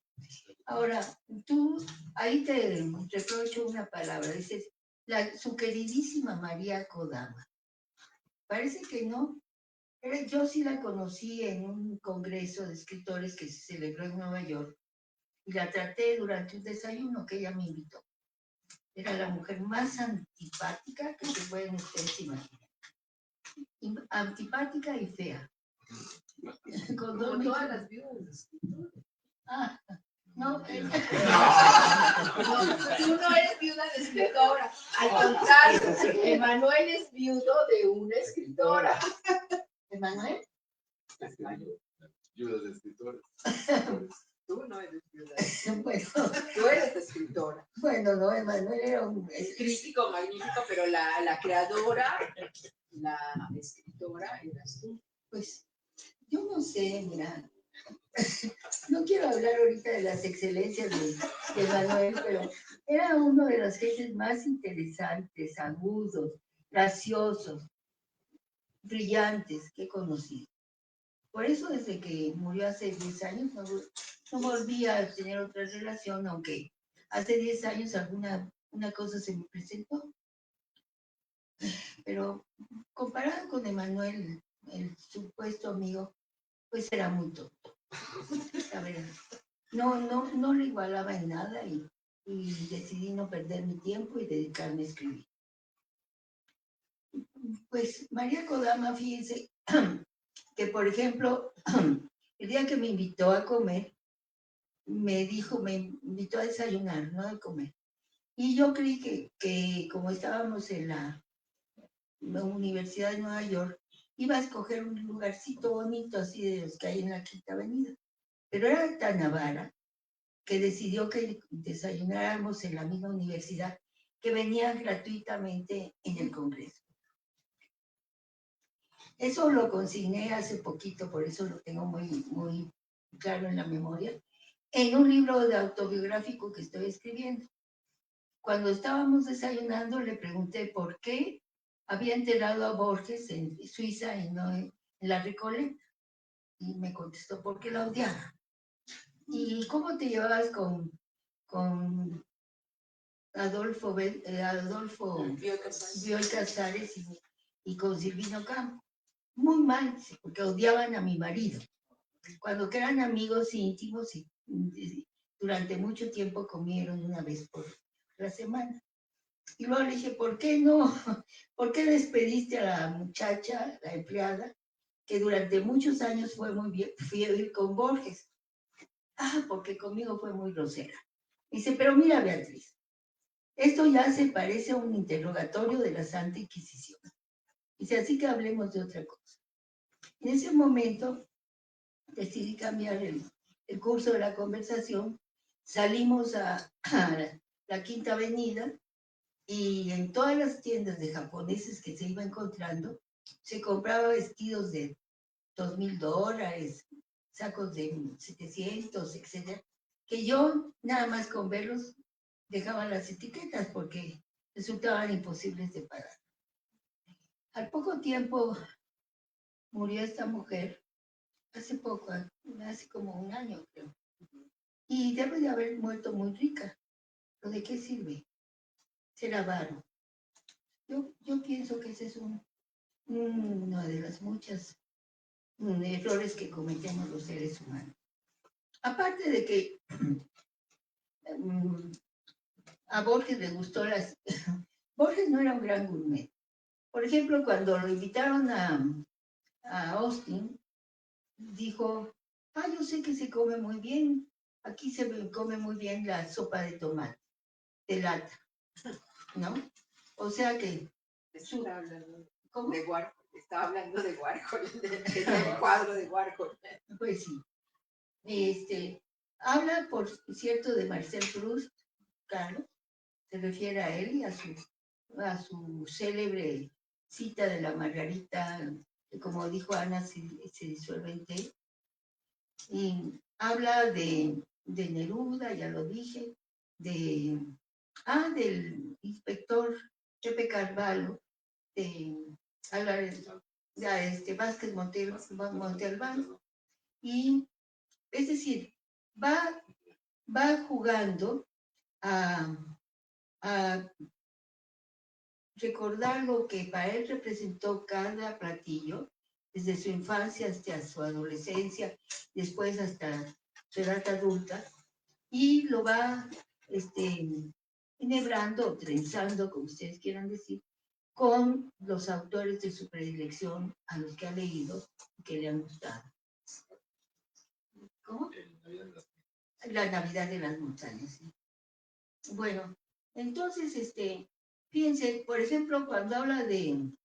Ahora, tú, ahí te reprocho una palabra, dices, su queridísima María Kodama. Parece que no. Yo sí la conocí en un congreso de escritores que se celebró en Nueva York y la traté durante un desayuno que ella me invitó. Era la mujer más antipática que se pueden ustedes imaginar. Antipática y fea. Con todas las viudas. No, no, tú no eres viuda de escritora. Al contrario, Emanuel es viudo de una escritora. ¿Emanuel? Viuda de escritores. Tú no eres viuda. Bueno, Tú eres escritora. Bueno, no, Emanuel era un crítico magnífico, pero la creadora, la escritora eras tú. Pues, yo no sé, mira. No quiero hablar ahorita de las excelencias de Manuel, pero era uno de los gentes más interesantes, agudos, graciosos, brillantes que he conocido. Por eso desde que murió hace 10 años no volví a tener otra relación, aunque hace 10 años una cosa se me presentó. Pero comparado con Emanuel, el supuesto amigo, pues era muy tonto. La verdad. No lo igualaba en nada y decidí no perder mi tiempo y dedicarme a escribir. Pues María Kodama, fíjense que, por ejemplo, el día que me invitó a comer, me invitó a desayunar, no a comer. Y yo creí que como estábamos en la Universidad de Nueva York, iba a escoger un lugarcito bonito así de los que hay en la Quinta Avenida. Pero era tan avara que decidió que desayunáramos en la misma universidad que venía gratuitamente en el Congreso. Eso lo consigné hace poquito, por eso lo tengo muy claro en la memoria, en un libro de autobiográfico que estoy escribiendo. Cuando estábamos desayunando, le pregunté por qué había enterrado a Borges en Suiza y no en la Recoleta. Y me contestó, porque la odiaba. ¿Y cómo te llevabas con Adolfo Bioy Casares y con Silvino Campo? Muy mal, porque odiaban a mi marido. Cuando que eran amigos íntimos y durante mucho tiempo comieron una vez por la semana. Y luego le dije, ¿por qué no? ¿Por qué despediste a la muchacha, la empleada, que durante muchos años fue muy bien, fui a ir con Borges? Ah, porque conmigo fue muy grosera. Dice, pero mira, Beatriz, esto ya se parece a un interrogatorio de la Santa Inquisición. Dice, así que hablemos de otra cosa. En ese momento decidí cambiar el curso de la conversación. Salimos a la Quinta Avenida y en todas las tiendas de japoneses que se iba encontrando, se compraba vestidos de $2,000, sacos de 700, etcétera, que yo nada más con verlos dejaba las etiquetas porque resultaban imposibles de pagar. Al poco tiempo murió esta mujer, hace poco, hace como un año creo, y debe de haber muerto muy rica. ¿Pero de qué sirve? Ser avaro. Yo pienso que ese es uno de las muchas errores que cometemos los seres humanos. Aparte de que a Borges le gustó Borges no era un gran gourmet. Por ejemplo, cuando lo invitaron a Austin, dijo, yo sé que se come muy bien, aquí se come muy bien la sopa de tomate, de lata, ¿no? O sea que... Estaba hablando ¿Cómo? de Warhol, estaba hablando de Warhol, del cuadro de Warhol. Pues sí. Habla, por cierto, de Marcel Proust, claro, se refiere a él y a su célebre cita de la margarita, que como dijo Ana, se disuelve en té. Y habla de Neruda, ya lo dije, del inspector Pepe Carvalho, de Vázquez Montalbán. Y es decir, va jugando a recordar lo que para él representó cada platillo, desde su infancia hasta su adolescencia, después hasta su edad adulta, y lo va enhebrando o trenzando, como ustedes quieran decir, con los autores de su predilección, a los que ha leído y que le han gustado. ¿Cómo? La Navidad de las Montañas, ¿sí? Bueno, entonces, fíjense, por ejemplo, cuando habla del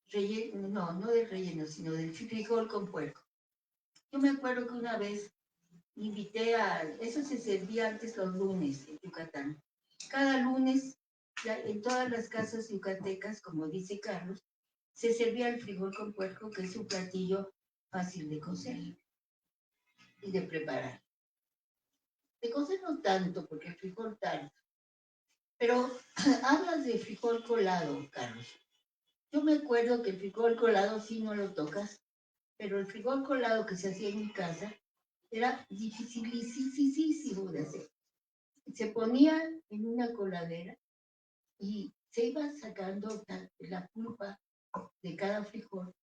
relleno, no del relleno, sino del frijol con puerco. Yo me acuerdo que una vez invité eso se servía antes los lunes en Yucatán. Cada lunes, en todas las casas yucatecas, como dice Carlos, se servía el frijol con puerco, que es un platillo fácil de cocer y de preparar. De cocer no tanto, porque el frijol tarda. Pero hablas de frijol colado, Carlos. Yo me acuerdo que el frijol colado sí no lo tocas, pero el frijol colado que se hacía en mi casa era dificilísimo de hacer. Se ponía en una coladera y se iba sacando la pulpa de cada frijol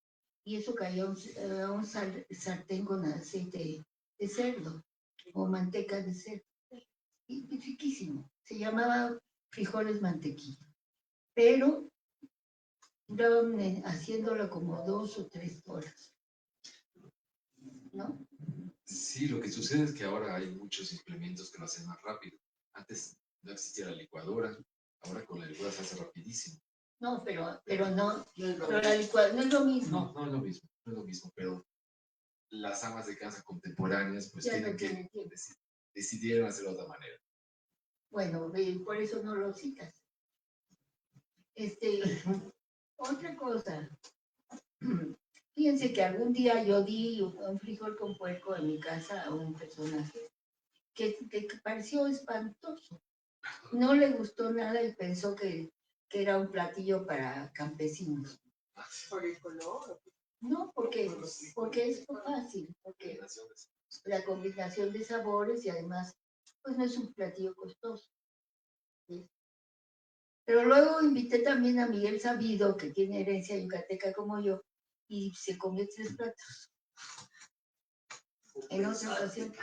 y eso caía a un sartén con aceite de cerdo o manteca de cerdo. Y riquísimo. Se llamaba frijoles mantequilla. Pero duraban haciéndolo como 2 o 3 horas. ¿No? Sí, lo que sucede es que ahora hay muchos implementos que lo hacen más rápido. Antes no existía la licuadora, ahora con la licuadora se hace rapidísimo. No, pero no, pero la licuadora no es lo mismo. No es lo mismo, pero las amas de casa contemporáneas pues Ya tienen no que tienen tiempo. decidieron hacerlo de otra manera. Bueno, por eso no lo citas. Otra cosa, Fíjense que algún día yo di un frijol con puerco en mi casa a un personaje que pareció espantoso. No le gustó nada y pensó que era un platillo para campesinos. Por el color. No, porque es fácil, porque la combinación de sabores y además, pues no es un platillo costoso. ¿Sí? Pero luego invité también a Miguel Sabido, que tiene herencia yucateca como yo, y se comió 3 platos en otra ocasión.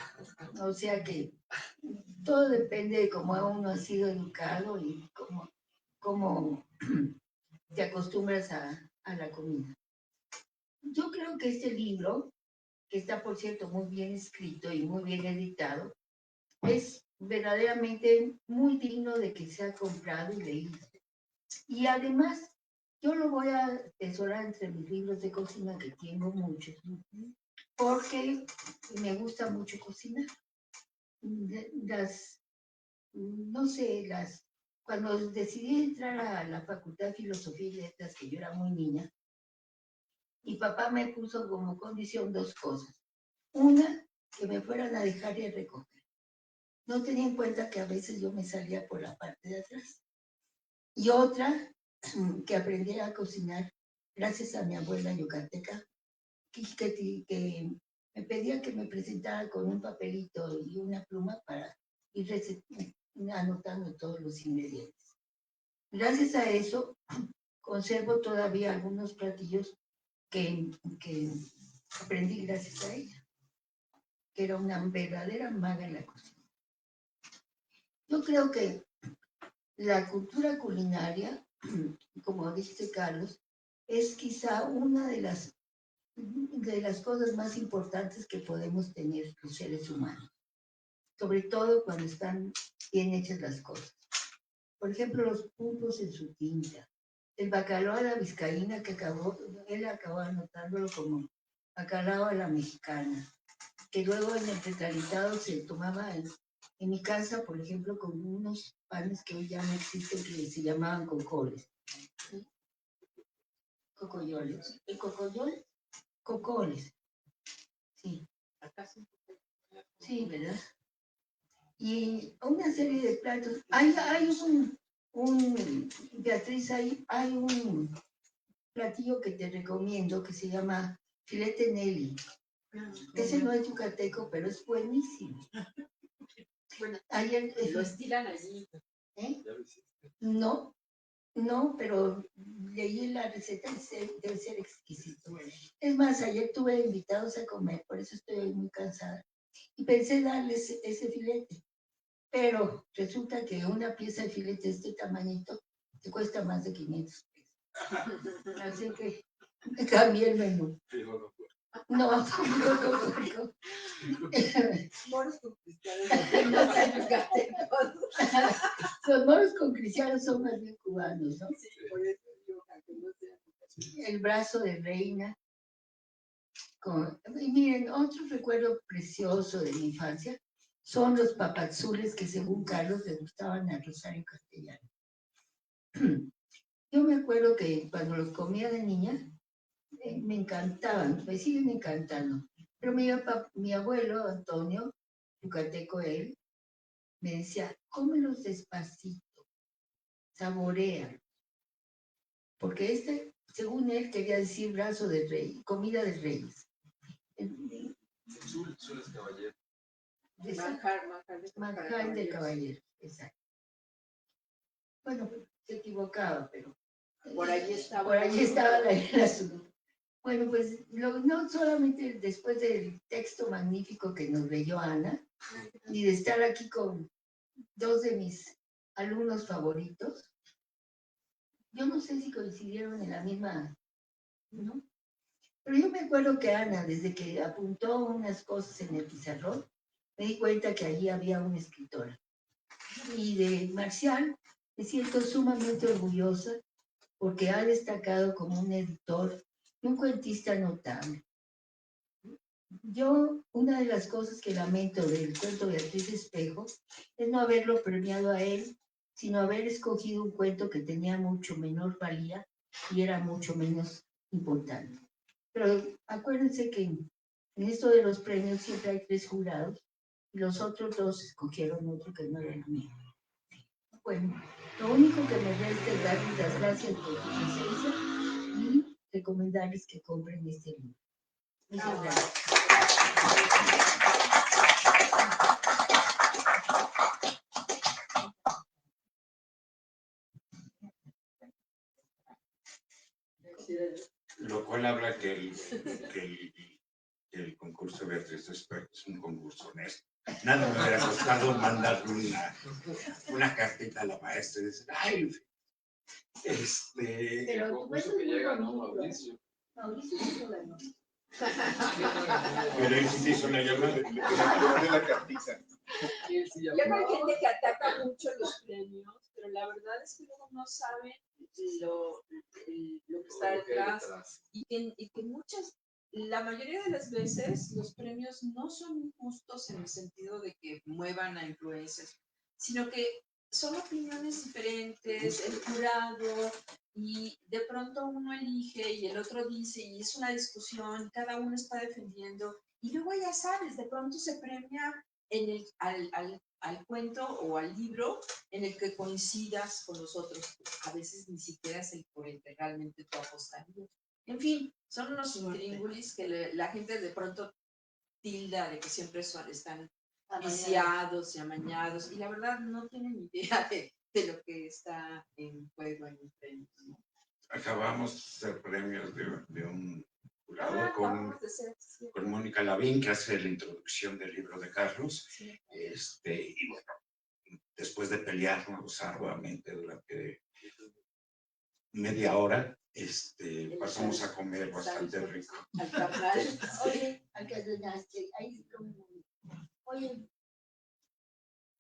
O sea que todo depende de cómo uno ha sido educado y cómo te acostumbras a la comida. Yo creo que este libro, que está por cierto muy bien escrito y muy bien editado, es verdaderamente muy digno de que sea comprado y leído. Y además, yo lo voy a atesorar entre mis libros de cocina, que tengo muchos, porque me gusta mucho cocinar. No sé, cuando decidí entrar a la Facultad de Filosofía y Letras, que yo era muy niña, mi papá me puso como condición 2 cosas. Una, que me fueran a dejar y a recoger. No tenía en cuenta que a veces yo me salía por la parte de atrás. Y otra, que aprendiera a cocinar gracias a mi abuela yucateca, que me pedía que me presentara con un papelito y una pluma para ir anotando todos los ingredientes. Gracias a eso, conservo todavía algunos platillos que aprendí gracias a ella, que era una verdadera maga en la cocina. Yo creo que la cultura culinaria, como dice Carlos, es quizá una de las cosas más importantes que podemos tener los seres humanos, sobre todo cuando están bien hechas las cosas. Por ejemplo, los puntos en su tinta, el bacalao a la vizcaína, que él acabó anotándolo como bacalao a la mexicana, que luego en el recalentado se tomaba en mi casa, por ejemplo, con unos panes que hoy ya no existen, que se llamaban cocoles. ¿Sí? Cocoyoles. ¿El cocoyol? Cocoles. Sí. Sí, ¿verdad? Y una serie de platos. Hay Beatriz, hay un platillo que te recomiendo que se llama filete Nelly. Ese no es yucateco, pero es buenísimo. Bueno, Ayer, lo estilan allí. ¿eh? No, pero leí la receta y debe ser exquisito. Es más, ayer tuve invitados a comer, por eso estoy muy cansada. Y pensé darles ese filete, pero resulta que una pieza de filete de este tamañito te cuesta más de 500 pesos. Así que cambié el menú. No, tampoco. Moros con cristianos no son yucatecos. Los moros con cristianos son más bien cubanos, ¿no? Sí, por eso digo que no sea. El brazo de reina. Y miren, otro recuerdo precioso de mi infancia son los papazules que según Carlos le gustaban a Rosario Castellano. Yo me acuerdo que cuando los comía de niña, me encantaban, me siguen encantando. Pero mi abuelo, Antonio, yucateco él, me decía, cómelos despacito, saborea. Porque según él, quería decir brazo de rey, comida de reyes. Zul es caballero. Manjar de caballero, exacto. Bueno, se equivocaba, pero por allí estaba. Por allí estaba el asunto. Bueno, pues no solamente después del texto magnífico que nos leyó Ana, ni de estar aquí con 2 de mis alumnos favoritos, yo no sé si coincidieron en la misma, ¿no? Pero yo me acuerdo que Ana, desde que apuntó unas cosas en el pizarrón, me di cuenta que allí había una escritora. Y de Marcial me siento sumamente orgullosa porque ha destacado como un editor y un cuentista notable. Yo, una de las cosas que lamento del cuento Beatriz Espejo es no haberlo premiado a él, sino haber escogido un cuento que tenía mucho menor valía y era mucho menos importante. Pero acuérdense que en esto de los premios siempre hay 3 jurados y los otros 2 escogieron otro que no era el mío. Bueno, lo único que me resta es darles las gracias por su presencia y recomendarles que compren este libro. Muchas gracias. Lo cual habla que el concurso de Beatriz Espejo es un concurso honesto. Nada me hubiera costado mandarle una cartita a la maestra y decir, ay, Pero tu concurso cuento que es muy llega, ¿no, bonito. Mauricio? Mauricio sí lo ganó. pero él sí hizo una llamada. De la cartita. Él sí ya Luego hay fue. gente que ataca mucho los premios, pero la verdad es que luego no saben lo que está Lo que hay detrás detrás. y que la mayoría de las veces los premios no son injustos en el sentido de que muevan a influencers, sino que son opiniones diferentes, el jurado, y de pronto uno elige y el otro dice, y es una discusión, cada uno está defendiendo, y luego ya sabes, de pronto se premia al cuento o al libro en el que coincidas con los otros. A veces ni siquiera es el por el que realmente tú apostarías. En fin, son unos intríngulis que la gente de pronto tilda de que siempre están viciados y amañados, y la verdad no tienen idea de lo que está en juego en un premio, ¿no? Acabamos de hacer premios de un jurado Acabamos de ser, sí. con Mónica Lavín, que hace la introducción del libro de Carlos. Sí. Y bueno, después de pelearnos arduamente durante media hora, pasamos a comer bastante rico. Al carnal. Oye, al que ordenaste, ahí está un momento. Oye,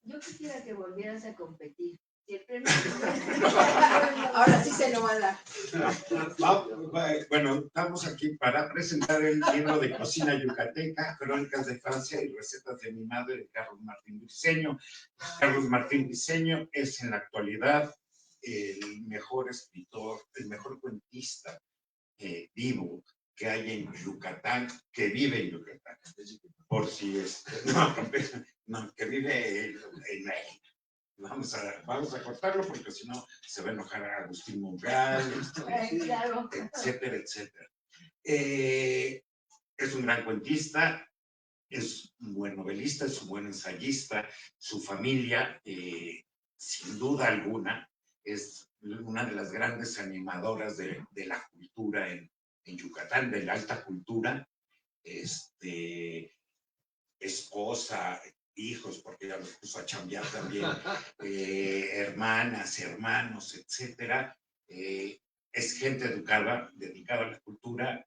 yo quisiera que volvieras a competir. Si el premio Ahora sí se lo va a dar. Bueno, estamos aquí para presentar el libro de cocina yucateca, Crónicas de Francia y recetas de mi madre, de Carlos Martín Briceño. Carlos Martín Briceño es en la actualidad el mejor escritor, el mejor cuentista vivo que hay en Yucatán, que vive en Yucatán. Por si no, que vive en México. Vamos a cortarlo porque si no se va a enojar a Agustín Monreal, claro. etcétera, etcétera. Es un gran cuentista, es un buen novelista, es un buen ensayista. Su familia, sin duda alguna, es una de las grandes animadoras de la cultura en Yucatán, de la alta cultura. Esposa, hijos, porque ya los puso a chambear también, hermanas, hermanos, etcétera. Es gente educada, dedicada a la cultura.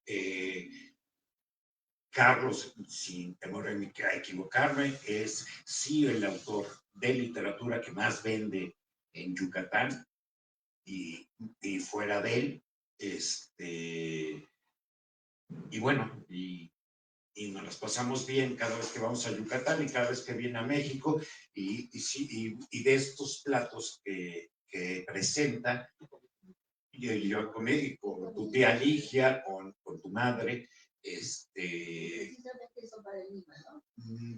Carlos, sin temor a equivocarme, es sí el autor de literatura que más vende en Yucatán y fuera de él. Y bueno, y nos las pasamos bien cada vez que vamos a Yucatán y cada vez que viene a México, y de estos platos que presenta, yo comí con tu tía Ligia, con tu madre, Precisamente eso para el Lima, ¿no?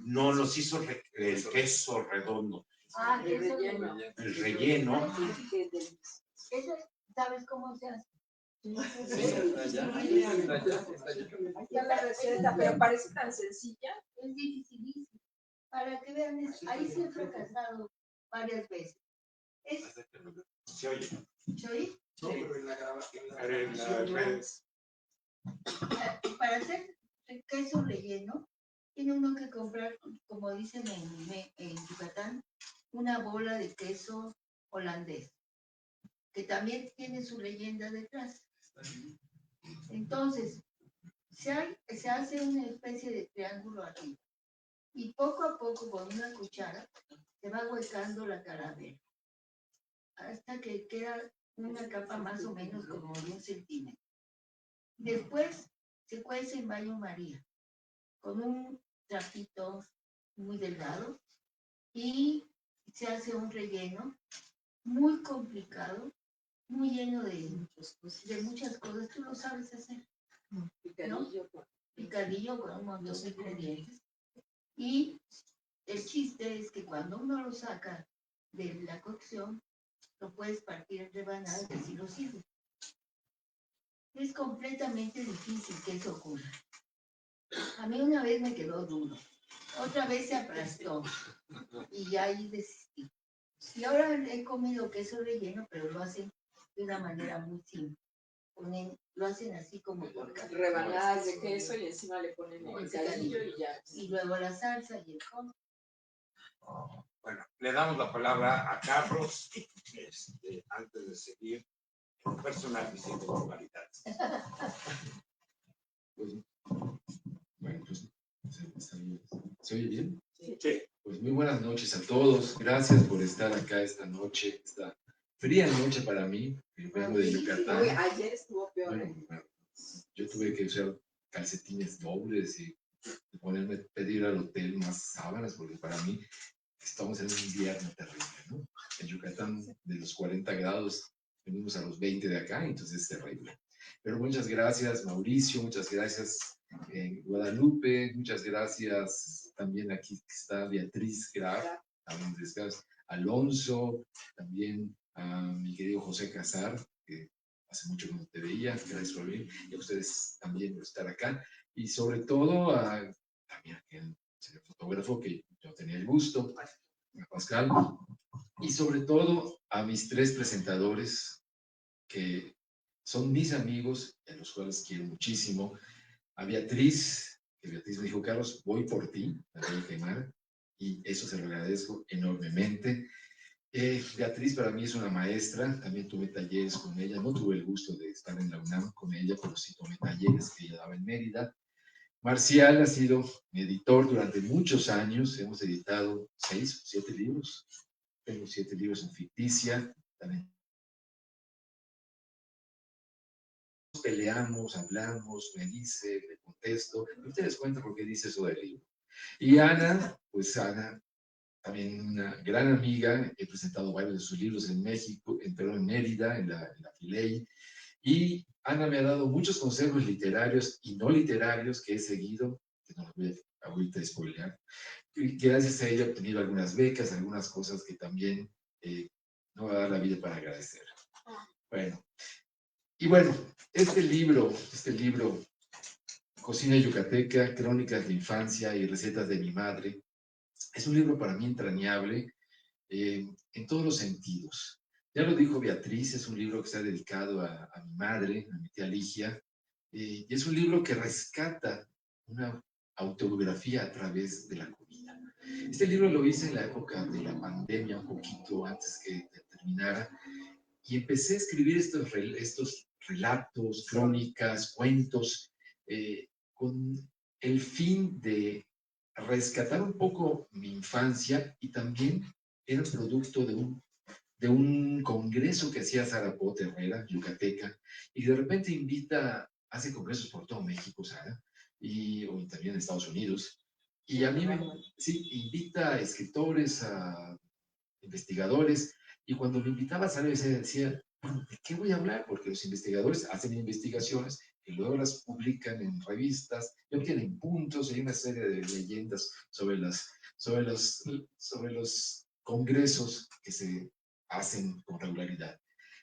no los hizo el queso redondo, Ah, El eso relleno. el relleno. Eso, ¿sabes cómo se hace? Ahí está la receta, pero parece tan sencilla. Es dificilísimo. Para que vean, ahí sí he fracasado varias veces. Se oye. ¿Se oye? No, pero en la grabación. En las redes. Para hacer el queso relleno, tiene uno que comprar, como dicen en Yucatán, una bola de queso holandés, que también tiene su leyenda detrás. Entonces, se hace una especie de triángulo arriba y poco a poco con una cuchara se va huecando la calavera hasta que queda una capa más o menos como de 1 centímetro. Después se cuece en baño María con un trapito muy delgado y se hace un relleno muy complicado, muy lleno de muchas cosas. Tú lo sabes hacer. Picadillo con- Picadillo con un montón de ingredientes. Y el chiste es que cuando uno lo saca de la cocción, lo puedes partir en rebanadas y así lo sirve. Es completamente difícil que eso ocurra. A mí una vez me quedó duro, otra vez se aplastó y ya ahí desistí. Y ahora he comido queso relleno, pero lo hacen de una manera muy simple. Lo hacen así como por rebanadas de queso y encima le ponen el picadillo y ya. y luego la salsa y el con. Bueno, le damos la palabra a Carlos antes de seguir con personajes y personalidades. Pues, bueno, pues, ¿se oye bien? Sí. Pues muy buenas noches a todos. Gracias por estar acá esta noche, esta fría noche para mí. Que vengo de Yucatán. Uy, ayer estuvo peor. Bueno, yo tuve que usar calcetines dobles y pedir al hotel más sábanas, porque para mí estamos en un invierno terrible, ¿no? En Yucatán, de los 40 grados, venimos a los 20 de acá, entonces es terrible. Pero muchas gracias, Mauricio, muchas gracias, Guadalupe, muchas gracias también aquí está Beatriz Graf, también gracias, Alonso, también a mi querido José Casar, que hace mucho que no te veía, gracias por venir, y a ustedes también por estar acá, y sobre todo a también aquel fotógrafo que yo tenía el gusto, a Pascal, y sobre todo a mis tres presentadores que son mis amigos, a los cuales quiero muchísimo, a Beatriz, que Beatriz me dijo, Carlos, voy por ti, la voy a quemar, y eso se lo agradezco enormemente. Beatriz para mí es una maestra, también tuve talleres con ella, no tuve el gusto de estar en la UNAM con ella, pero sí tomé talleres que ella daba en Mérida. Marcial ha sido mi editor durante muchos años, hemos editado 6 o 7 libros, tengo 7 libros en ficticia, también peleamos, hablamos, me dice, le contesto, y ustedes cuentan por qué dice eso del libro. Y Ana, pues Ana, también una gran amiga, he presentado varios de sus libros en México, en Mérida, en la Filey, y Ana me ha dado muchos consejos literarios y no literarios que he seguido, que no los voy a ahorita spoilear, y gracias a ella he obtenido algunas becas, algunas cosas que también no va a dar la vida para agradecer. Bueno, y bueno, este libro, Cocina Yucateca, Crónicas de Infancia y Recetas de mi Madre, es un libro para mí entrañable en todos los sentidos. Ya lo dijo Beatriz, es un libro que se ha dedicado a mi madre, a mi tía Ligia, y es un libro que rescata una autobiografía a través de la comida. Este libro lo hice en la época de la pandemia, un poquito antes que terminara, y empecé a escribir estos relatos, crónicas, cuentos, con el fin de rescatar un poco mi infancia y también era producto de un congreso que hacía Sara Potter Herrera, yucateca, y de repente hace congresos por todo México, Sara, o también en Estados Unidos, y a mí sí, invita a escritores, a investigadores, y cuando me invitaba a Sara, decía, bueno, ¿de qué voy a hablar? Porque los investigadores hacen investigaciones y luego las publican en revistas y obtienen puntos y hay una serie de leyendas sobre los congresos que se hacen con regularidad.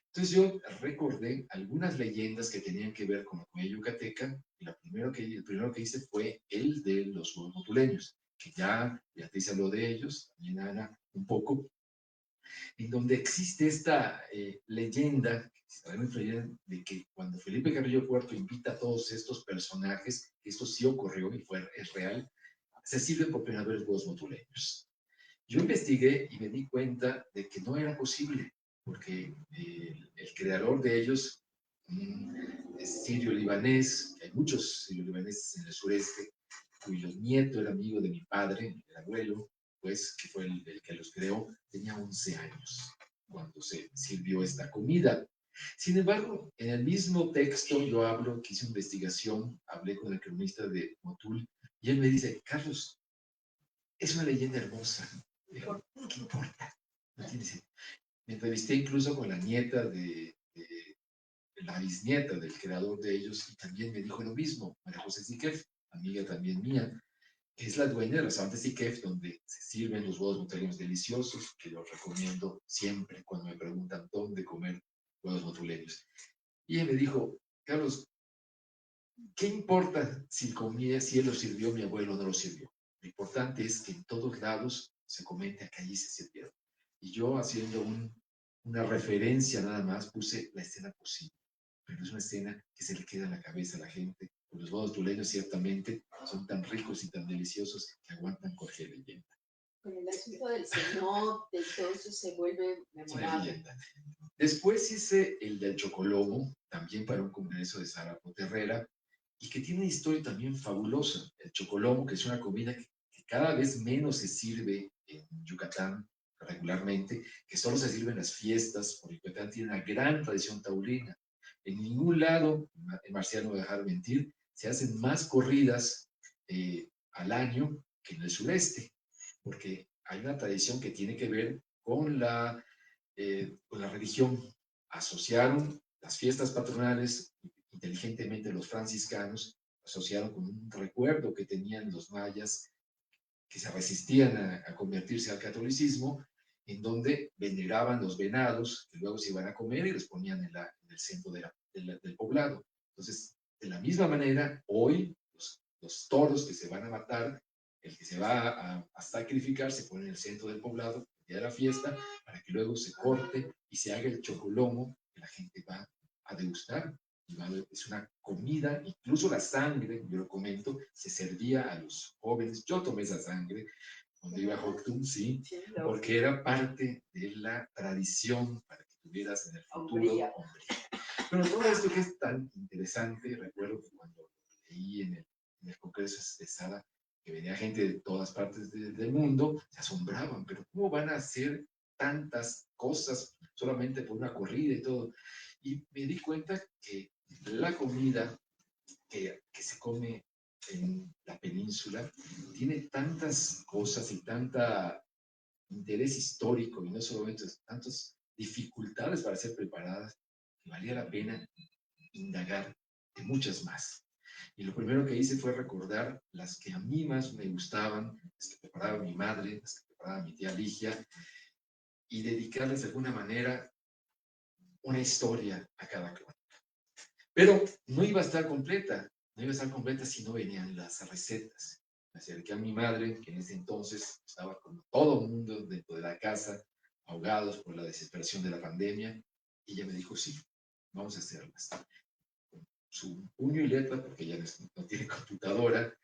Entonces yo recordé algunas leyendas que tenían que ver con la comida yucateca y el primero que hice fue el de los huevos motuleños, que ya Beatriz habló de ellos, también Ana un poco, en donde existe esta leyenda de que cuando Felipe Carrillo IV invita a todos estos personajes, esto sí ocurrió y es real, se sirven por primera vez huevos motuleños. Yo investigué y me di cuenta de que no era posible, porque el creador de ellos es sirio-libanés, hay muchos sirio-libaneses en el sureste, cuyo nieto era amigo de mi padre, el abuelo, pues, que fue el que los creó, tenía 11 años cuando se sirvió esta comida. Sin embargo, en el mismo texto yo hablo, que hice investigación, hablé con el cronista de Motul, y él me dice, Carlos, es una leyenda hermosa. Dijo, ¿qué importa? No tiene sentido. Me entrevisté incluso con la nieta de la bisnieta del creador de ellos, y también me dijo lo mismo, María José Siquef, amiga también mía, que es la dueña del restaurante Siquef, donde se sirven los huevos motuleños deliciosos, que los recomiendo siempre cuando me preguntan dónde comer huevos motuleños. Y ella me dijo, Carlos, ¿qué importa si él lo sirvió, mi abuelo no lo sirvió? Lo importante es que en todos lados se comenta que allí se sirvieron. Y yo, haciendo una referencia nada más, puse la escena posible. Pero es una escena que se le queda en la cabeza a la gente. Pues los huevos tuleños ciertamente son tan ricos y tan deliciosos que aguantan cualquier leyenda. Con el asunto del cenote y todo eso se vuelve Es una memorable. leyenda. Después hice el del chocolomo, también para un congreso de Sara Poterrera, y que tiene una historia también fabulosa. El chocolomo, que es una comida que cada vez menos se sirve en Yucatán regularmente, que solo se sirve en las fiestas, porque Yucatán tiene una gran tradición taurina. En ningún lado, en Marcial no me dejar mentir, se hacen más corridas al año que en el sureste, porque hay una tradición que tiene que ver con la religión. Asociaron las fiestas patronales, inteligentemente los franciscanos, asociaron con un recuerdo que tenían los mayas que se resistían a convertirse al catolicismo, en donde veneraban los venados que luego se iban a comer y los ponían en el centro del poblado. Entonces, de la misma manera, hoy los toros que se van a matar, el que se va a sacrificar, se pone en el centro del poblado, el día de la fiesta, para que luego se corte y se haga el chocolomo que la gente va a degustar. Es una comida, incluso la sangre, yo lo comento, se servía a los jóvenes. Yo tomé esa sangre cuando iba a Joctum, sí, porque era parte de la tradición para que tuvieras en el futuro hombría. Pero todo esto que es tan interesante, recuerdo que cuando leí en el Congreso de Sara, que venía gente de todas partes del mundo, se asombraban, pero ¿cómo van a hacer tantas cosas solamente por una corrida y todo? Y me di cuenta que la comida que se come en la península tiene tantas cosas y tanta interés histórico y no solamente tantas dificultades para ser preparadas que valía la pena indagar de muchas más. Y lo primero que hice fue recordar las que a mí más me gustaban, las que preparaba mi madre, las que preparaba mi tía Ligia, y dedicarles de alguna manera una historia a cada crónica. Pero no iba a estar completa, no iba a estar completa si no venían las recetas. Me acerqué a mi madre, que en ese entonces estaba como todo el mundo dentro de la casa, ahogados por la desesperación de la pandemia, y ella me dijo, sí, vamos a hacerlas. Con su puño y letra, porque ella no tiene computadora,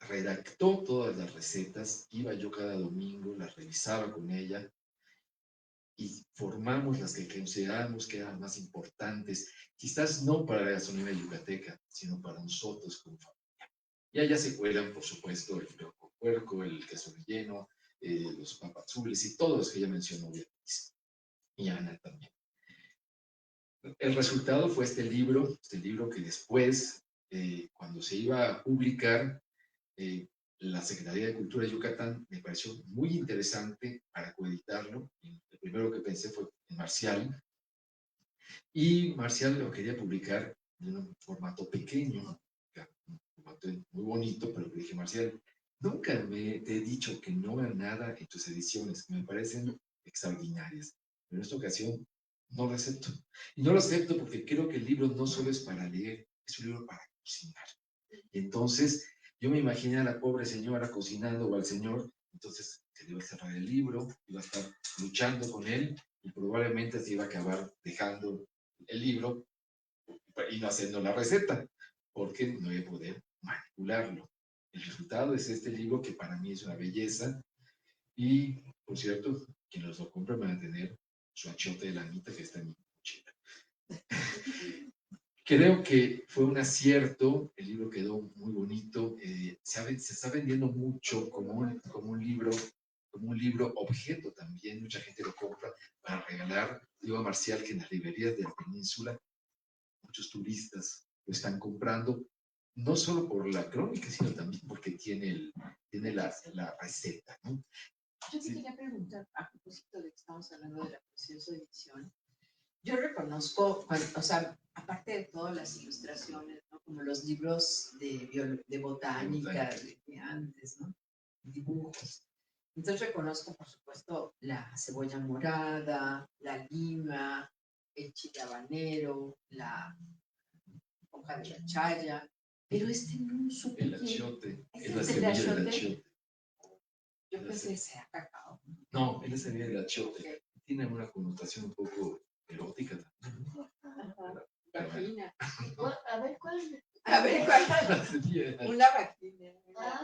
redactó todas las recetas, iba yo cada domingo, las revisaba con ella, y formamos las que consideramos que eran más importantes, quizás no para la gastronomía yucateca, sino para nosotros como familia. Y allá se cuelan, por supuesto, el fideo con puerco, el queso relleno, los papazules y todos los que ella mencionó, Beatriz y Ana también. El resultado fue este libro que después, cuando se iba a publicar, la Secretaría de Cultura de Yucatán me pareció muy interesante para coeditarlo. El primero que pensé fue en Marcial, y Marcial lo quería publicar en un formato pequeño, un formato muy bonito, pero le dije, Marcial, nunca te he dicho que no haga nada en tus ediciones, que me parecen extraordinarias, pero en esta ocasión no lo acepto. Y no lo acepto porque creo que el libro no solo es para leer, es un libro para cocinar. Y entonces yo me imaginé a la pobre señora cocinando o al señor, entonces se le iba a cerrar el libro, iba a estar luchando con él y probablemente se iba a acabar dejando el libro y no haciendo la receta, porque no iba a poder manipularlo. El resultado es este libro que para mí es una belleza y, por cierto, quienes lo compran van a tener su achiote de lanita que está en mi mochila. Creo que fue un acierto, el libro quedó muy bonito, se está vendiendo mucho como un libro objeto también, mucha gente lo compra para regalar. Digo a Marcial que en las librerías de la península muchos turistas lo están comprando, no solo por la crónica, sino también porque tiene la receta, ¿no? Yo te quería preguntar, a propósito de que estamos hablando de la preciosa edición, Yo reconozco, o sea, aparte de todas las ilustraciones, ¿no? Como los libros de botánica de antes, ¿no? Dibujos. Entonces reconozco, por supuesto, la cebolla morada, la lima, el chile habanero, la hoja de la chaya, pero no supe El qué. achiote, es ¿Ese la es el semilla del achiote? achiote. Yo pensé que sea cacao. No, es la semilla del achiote. Ok. Tiene una connotación un poco erótica también. Ajá. Vagina. A ver, ¿cuál es? A ver, ¿cuál? La semilla del achiote. Una vagina,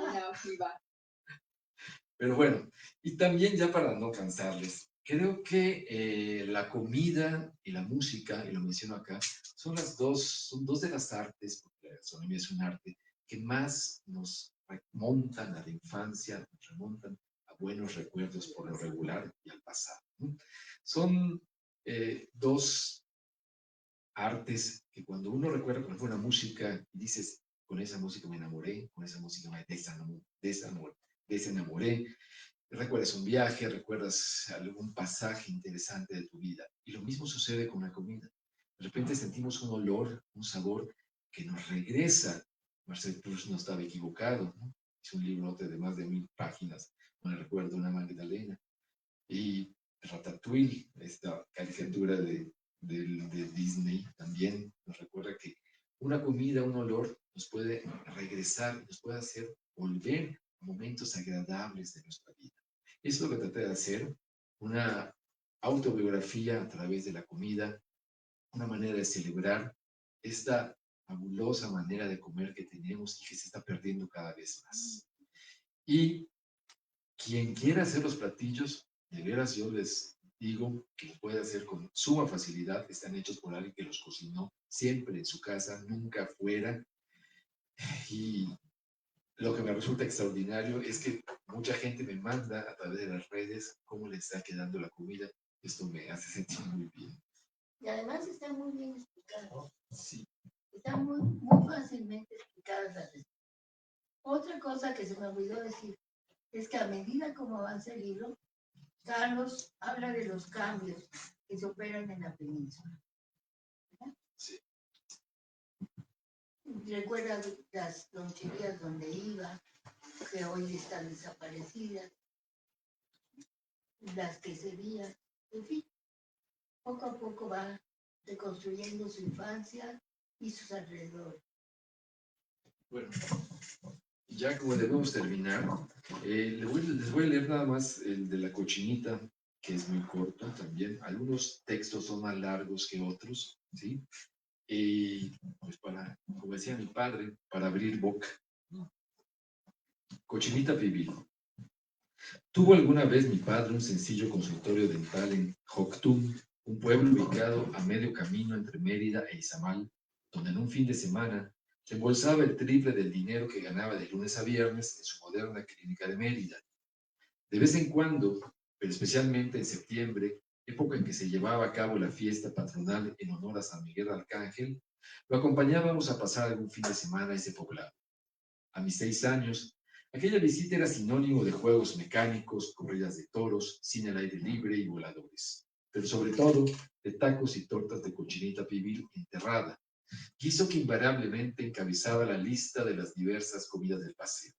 una ojiva. Pero bueno, y también ya para no cansarles, creo que la comida y la música, y lo menciono acá, son dos de las artes, porque la gastronomía es un arte, que más nos remontan a la infancia, nos remontan a buenos recuerdos por lo regular y al pasado, ¿no? Son dos artes que cuando uno recuerda, por ejemplo, una música y dices, con esa música me enamoré, con esa música me desenamoré, recuerdas un viaje, recuerdas algún pasaje interesante de tu vida. Y lo mismo sucede con la comida. De repente sentimos un olor, un sabor que nos regresa. Marcel Proust no estaba equivocado, ¿no? Es un librote de más de 1000 páginas con el recuerdo de una Magdalena. Y Ratatouille, esta caricatura de Disney, también nos recuerda que una comida, un olor, nos puede regresar, nos puede hacer volver a momentos agradables de nuestra vida. Eso es lo que traté de hacer, una autobiografía a través de la comida, una manera de celebrar esta fabulosa manera de comer que tenemos y que se está perdiendo cada vez más. Y quien quiera hacer los platillos, de veras yo les digo que lo puede hacer con suma facilidad, están hechos por alguien que los cocinó siempre en su casa, nunca fuera. Y lo que me resulta extraordinario es que mucha gente me manda a través de las redes cómo le está quedando la comida. Esto me hace sentir muy bien. Y además están muy bien explicadas. Sí. Están muy fácilmente explicadas las recetas. Otra cosa que se me olvidó decir es que a medida como avanza el libro, Carlos habla de los cambios que se operan en la península. ¿Verdad? Sí. Recuerda las loncherías donde iba, que hoy están desaparecidas, las queserías, en fin, poco a poco va reconstruyendo su infancia y sus alrededores. Bueno, ya como debemos terminar, les voy a leer nada más el de la cochinita, que es muy corto también. Algunos textos son más largos que otros, ¿sí? Y pues para, como decía mi padre, para abrir boca. Cochinita pibil. Tuvo alguna vez mi padre un sencillo consultorio dental en Joctum, un pueblo ubicado a medio camino entre Mérida e Izamal, donde en un fin de semana se embolsaba el triple del dinero que ganaba de lunes a viernes en su moderna clínica de Mérida. De vez en cuando, pero especialmente en septiembre, época en que se llevaba a cabo la fiesta patronal en honor a San Miguel Arcángel, lo acompañábamos a pasar algún fin de semana a ese poblado. A mis 6 años, aquella visita era sinónimo de juegos mecánicos, corridas de toros, cine al aire libre y voladores, pero sobre todo de tacos y tortas de cochinita pibil enterrada, quiso que invariablemente encabezaba la lista de las diversas comidas del paseo.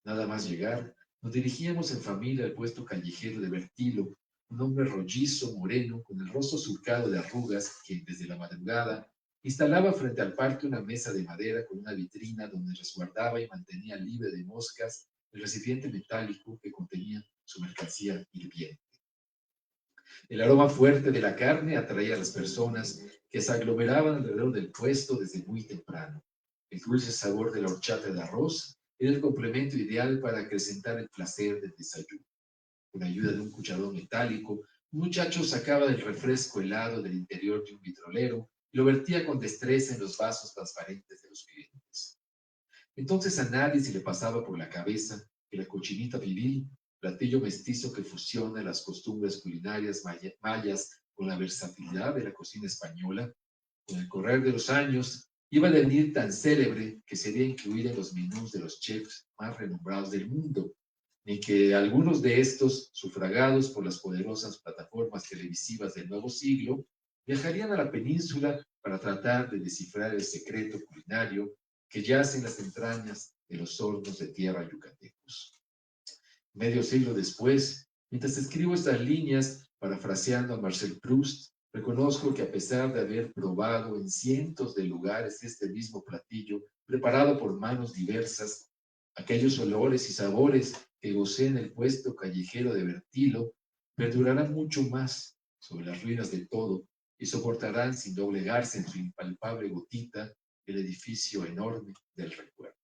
Nada más llegar, nos dirigíamos en familia al puesto callejero de Bertilo, un hombre rollizo, moreno, con el rostro surcado de arrugas, quien desde la madrugada instalaba frente al parque una mesa de madera con una vitrina donde resguardaba y mantenía libre de moscas el recipiente metálico que contenía su mercancía hirviente. El aroma fuerte de la carne atraía a las personas que se aglomeraban alrededor del puesto desde muy temprano. El dulce sabor de la horchata de arroz era el complemento ideal para acrecentar el placer del desayuno. Con ayuda de un cucharón metálico, un muchacho sacaba del refresco helado del interior de un vitrolero y lo vertía con destreza en los vasos transparentes de los clientes. Entonces a nadie se le pasaba por la cabeza que la cochinita pibil, platillo mestizo que fusiona las costumbres culinarias mayas con la versatilidad de la cocina española, con el correr de los años, iba a devenir tan célebre que sería incluida en los menús de los chefs más renombrados del mundo, ni que algunos de estos, sufragados por las poderosas plataformas televisivas del nuevo siglo, viajarían a la península para tratar de descifrar el secreto culinario que yace en las entrañas de los hornos de tierra yucatecos. Medio siglo después, mientras escribo estas líneas, parafraseando a Marcel Proust, reconozco que a pesar de haber probado en cientos de lugares este mismo platillo, preparado por manos diversas, aquellos olores y sabores que gocé en el puesto callejero de Bertilo perdurarán mucho más sobre las ruinas de todo y soportarán sin doblegarse en su impalpable gotita el edificio enorme del recuerdo.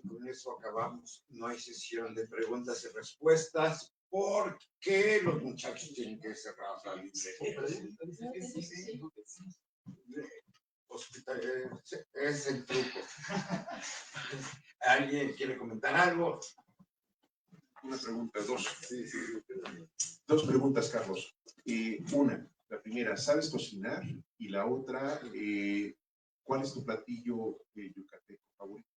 Con eso acabamos. No hay sesión de preguntas y respuestas porque los muchachos tienen que cerrar la librería. Es el truco. ¿Alguien quiere comentar algo? Una pregunta, dos. Dos preguntas, Carlos. La primera, ¿sabes cocinar? Y la otra, ¿cuál es tu platillo yucateco favorito?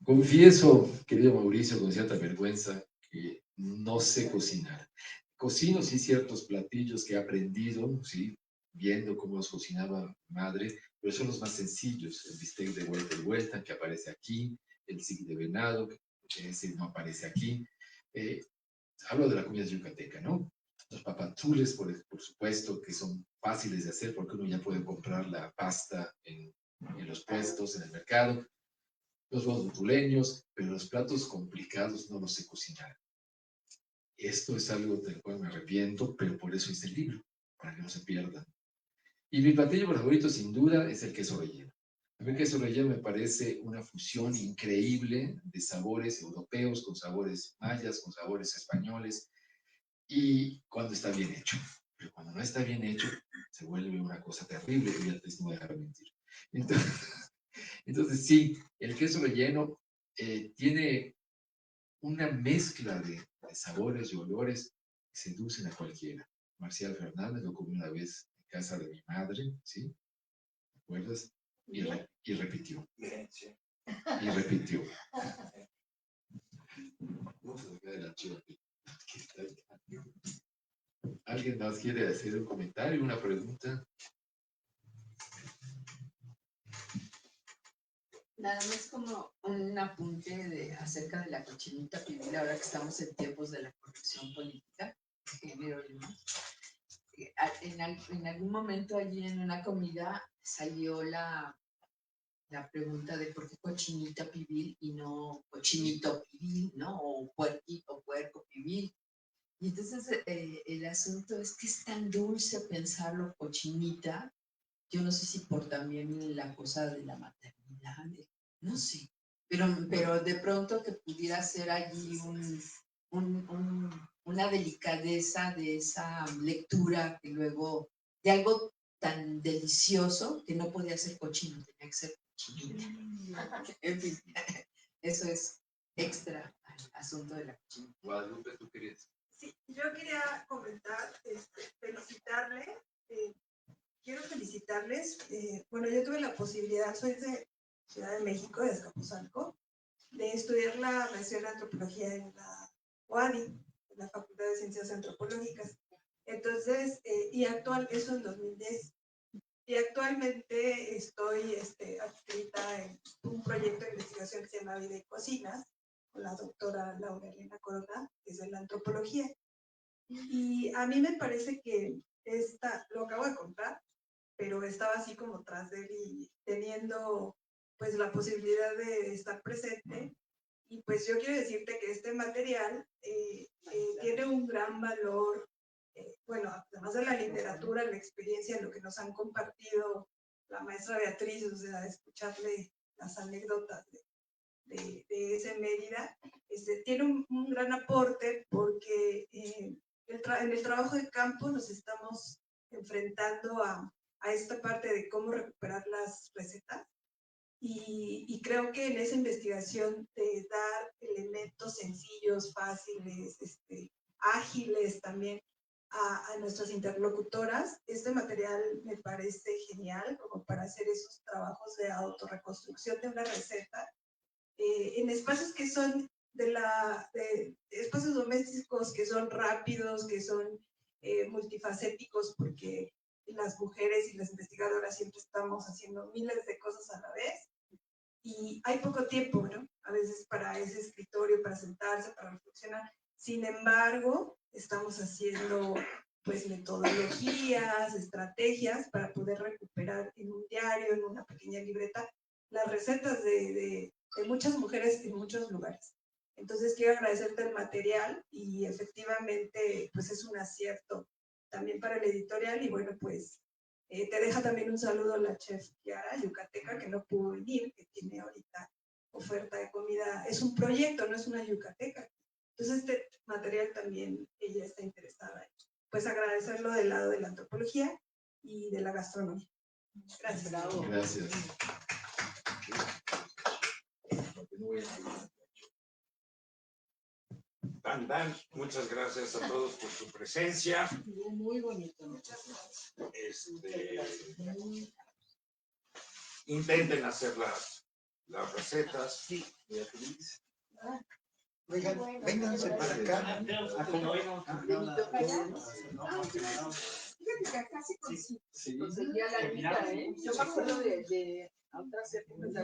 Confieso, querido Mauricio, con cierta vergüenza, que no sé cocinar. Cocino, sí, ciertos platillos que he aprendido, sí, viendo cómo los cocinaba mi madre, pero son los más sencillos. El bistec de vuelta y vuelta, que aparece aquí, el sig de venado, que ese no aparece aquí. Hablo de la comida yucateca, ¿no? Los papazules, por supuesto, que son fáciles de hacer porque uno ya puede comprar la pasta en los puestos, en el mercado. Los huevos butuleños, pero los platos complicados no los sé cocinar. Esto es algo del cual me arrepiento, pero por eso hice el libro, para que no se pierdan. Y mi platillo favorito, sin duda, es el queso relleno. A mí el queso relleno me parece una fusión increíble de sabores europeos con sabores mayas, con sabores españoles, y cuando está bien hecho. Pero cuando no está bien hecho, se vuelve una cosa terrible, y antes no dejar de mentir. Entonces, sí, el queso relleno tiene una mezcla de sabores y olores que seducen a cualquiera. Marcial Fernández lo comió una vez en casa de mi madre, ¿sí? ¿Te acuerdas? Y repitió. Y repitió. No se queda la chiva. ¿Alguien más quiere hacer un comentario, una pregunta? Nada más como un apunte acerca de la cochinita pibil, ahora que estamos en tiempos de la corrección política, género y demás. En algún momento allí en una comida salió la pregunta de por qué cochinita pibil y no cochinito pibil, ¿no? O puerquito, puerco pibil. Y entonces el asunto es que es tan dulce pensarlo cochinita. Yo no sé si por también la cosa de la maternidad, no sé, pero de pronto que pudiera ser allí una delicadeza de esa lectura que luego, de algo tan delicioso que no podía ser cochino, tenía que ser cochinita. En fin, eso es extra al asunto de la cochinita. Guadalupe, ¿tú querías? Sí, yo quería comentar, felicitarle, quiero felicitarles. Bueno, yo tuve la posibilidad, soy de Ciudad de México, de Azcapotzalco, de estudiar la maestría en antropología en la UADY, en la Facultad de Ciencias Antropológicas. Entonces, eso en 2010. Y actualmente estoy adscrita en un proyecto de investigación que se llama Vida y Cocinas, con la doctora Laura Elena Corona, que es de la antropología. Y a mí me parece que lo acabo de comprar, pero estaba así como tras de él y teniendo pues la posibilidad de estar presente. Y pues yo quiero decirte que este material tiene un gran valor, bueno, además de la literatura, la experiencia, lo que nos han compartido la maestra Beatriz, o sea, escucharle las anécdotas de ese Mérida, tiene un gran aporte porque en el trabajo de campo nos estamos enfrentando a esta parte de cómo recuperar las recetas y creo que en esa investigación de dar elementos sencillos, fáciles, ágiles también a nuestras interlocutoras. Este material me parece genial como para hacer esos trabajos de autorreconstrucción de una receta en espacios que son de espacios domésticos que son rápidos, que son multifacéticos, porque las mujeres y las investigadoras siempre estamos haciendo miles de cosas a la vez y hay poco tiempo, ¿no? A veces para ese escritorio, para sentarse, para reflexionar. Sin embargo, estamos haciendo pues metodologías, estrategias para poder recuperar en un diario, en una pequeña libreta, las recetas de muchas mujeres en muchos lugares. Entonces quiero agradecerte el material y efectivamente pues es un acierto también para el editorial y bueno pues te deja también un saludo a la chef Kiara, yucateca, que no pudo venir, que tiene ahorita oferta de comida. Es un proyecto, no es una yucateca. Entonces este material también ella está interesada en. Pues agradecerlo del lado de la antropología y de la gastronomía. Gracias. Bravo. Gracias. Dan, muchas gracias a todos por su presencia. Estuvo muy bonito. Muchas gracias. Intenten hacer las recetas. Sí. Oigan, vénganse para acá. Fíjate que acá se conseguía la vida, ¿eh? Yo me acuerdo de otras épocas de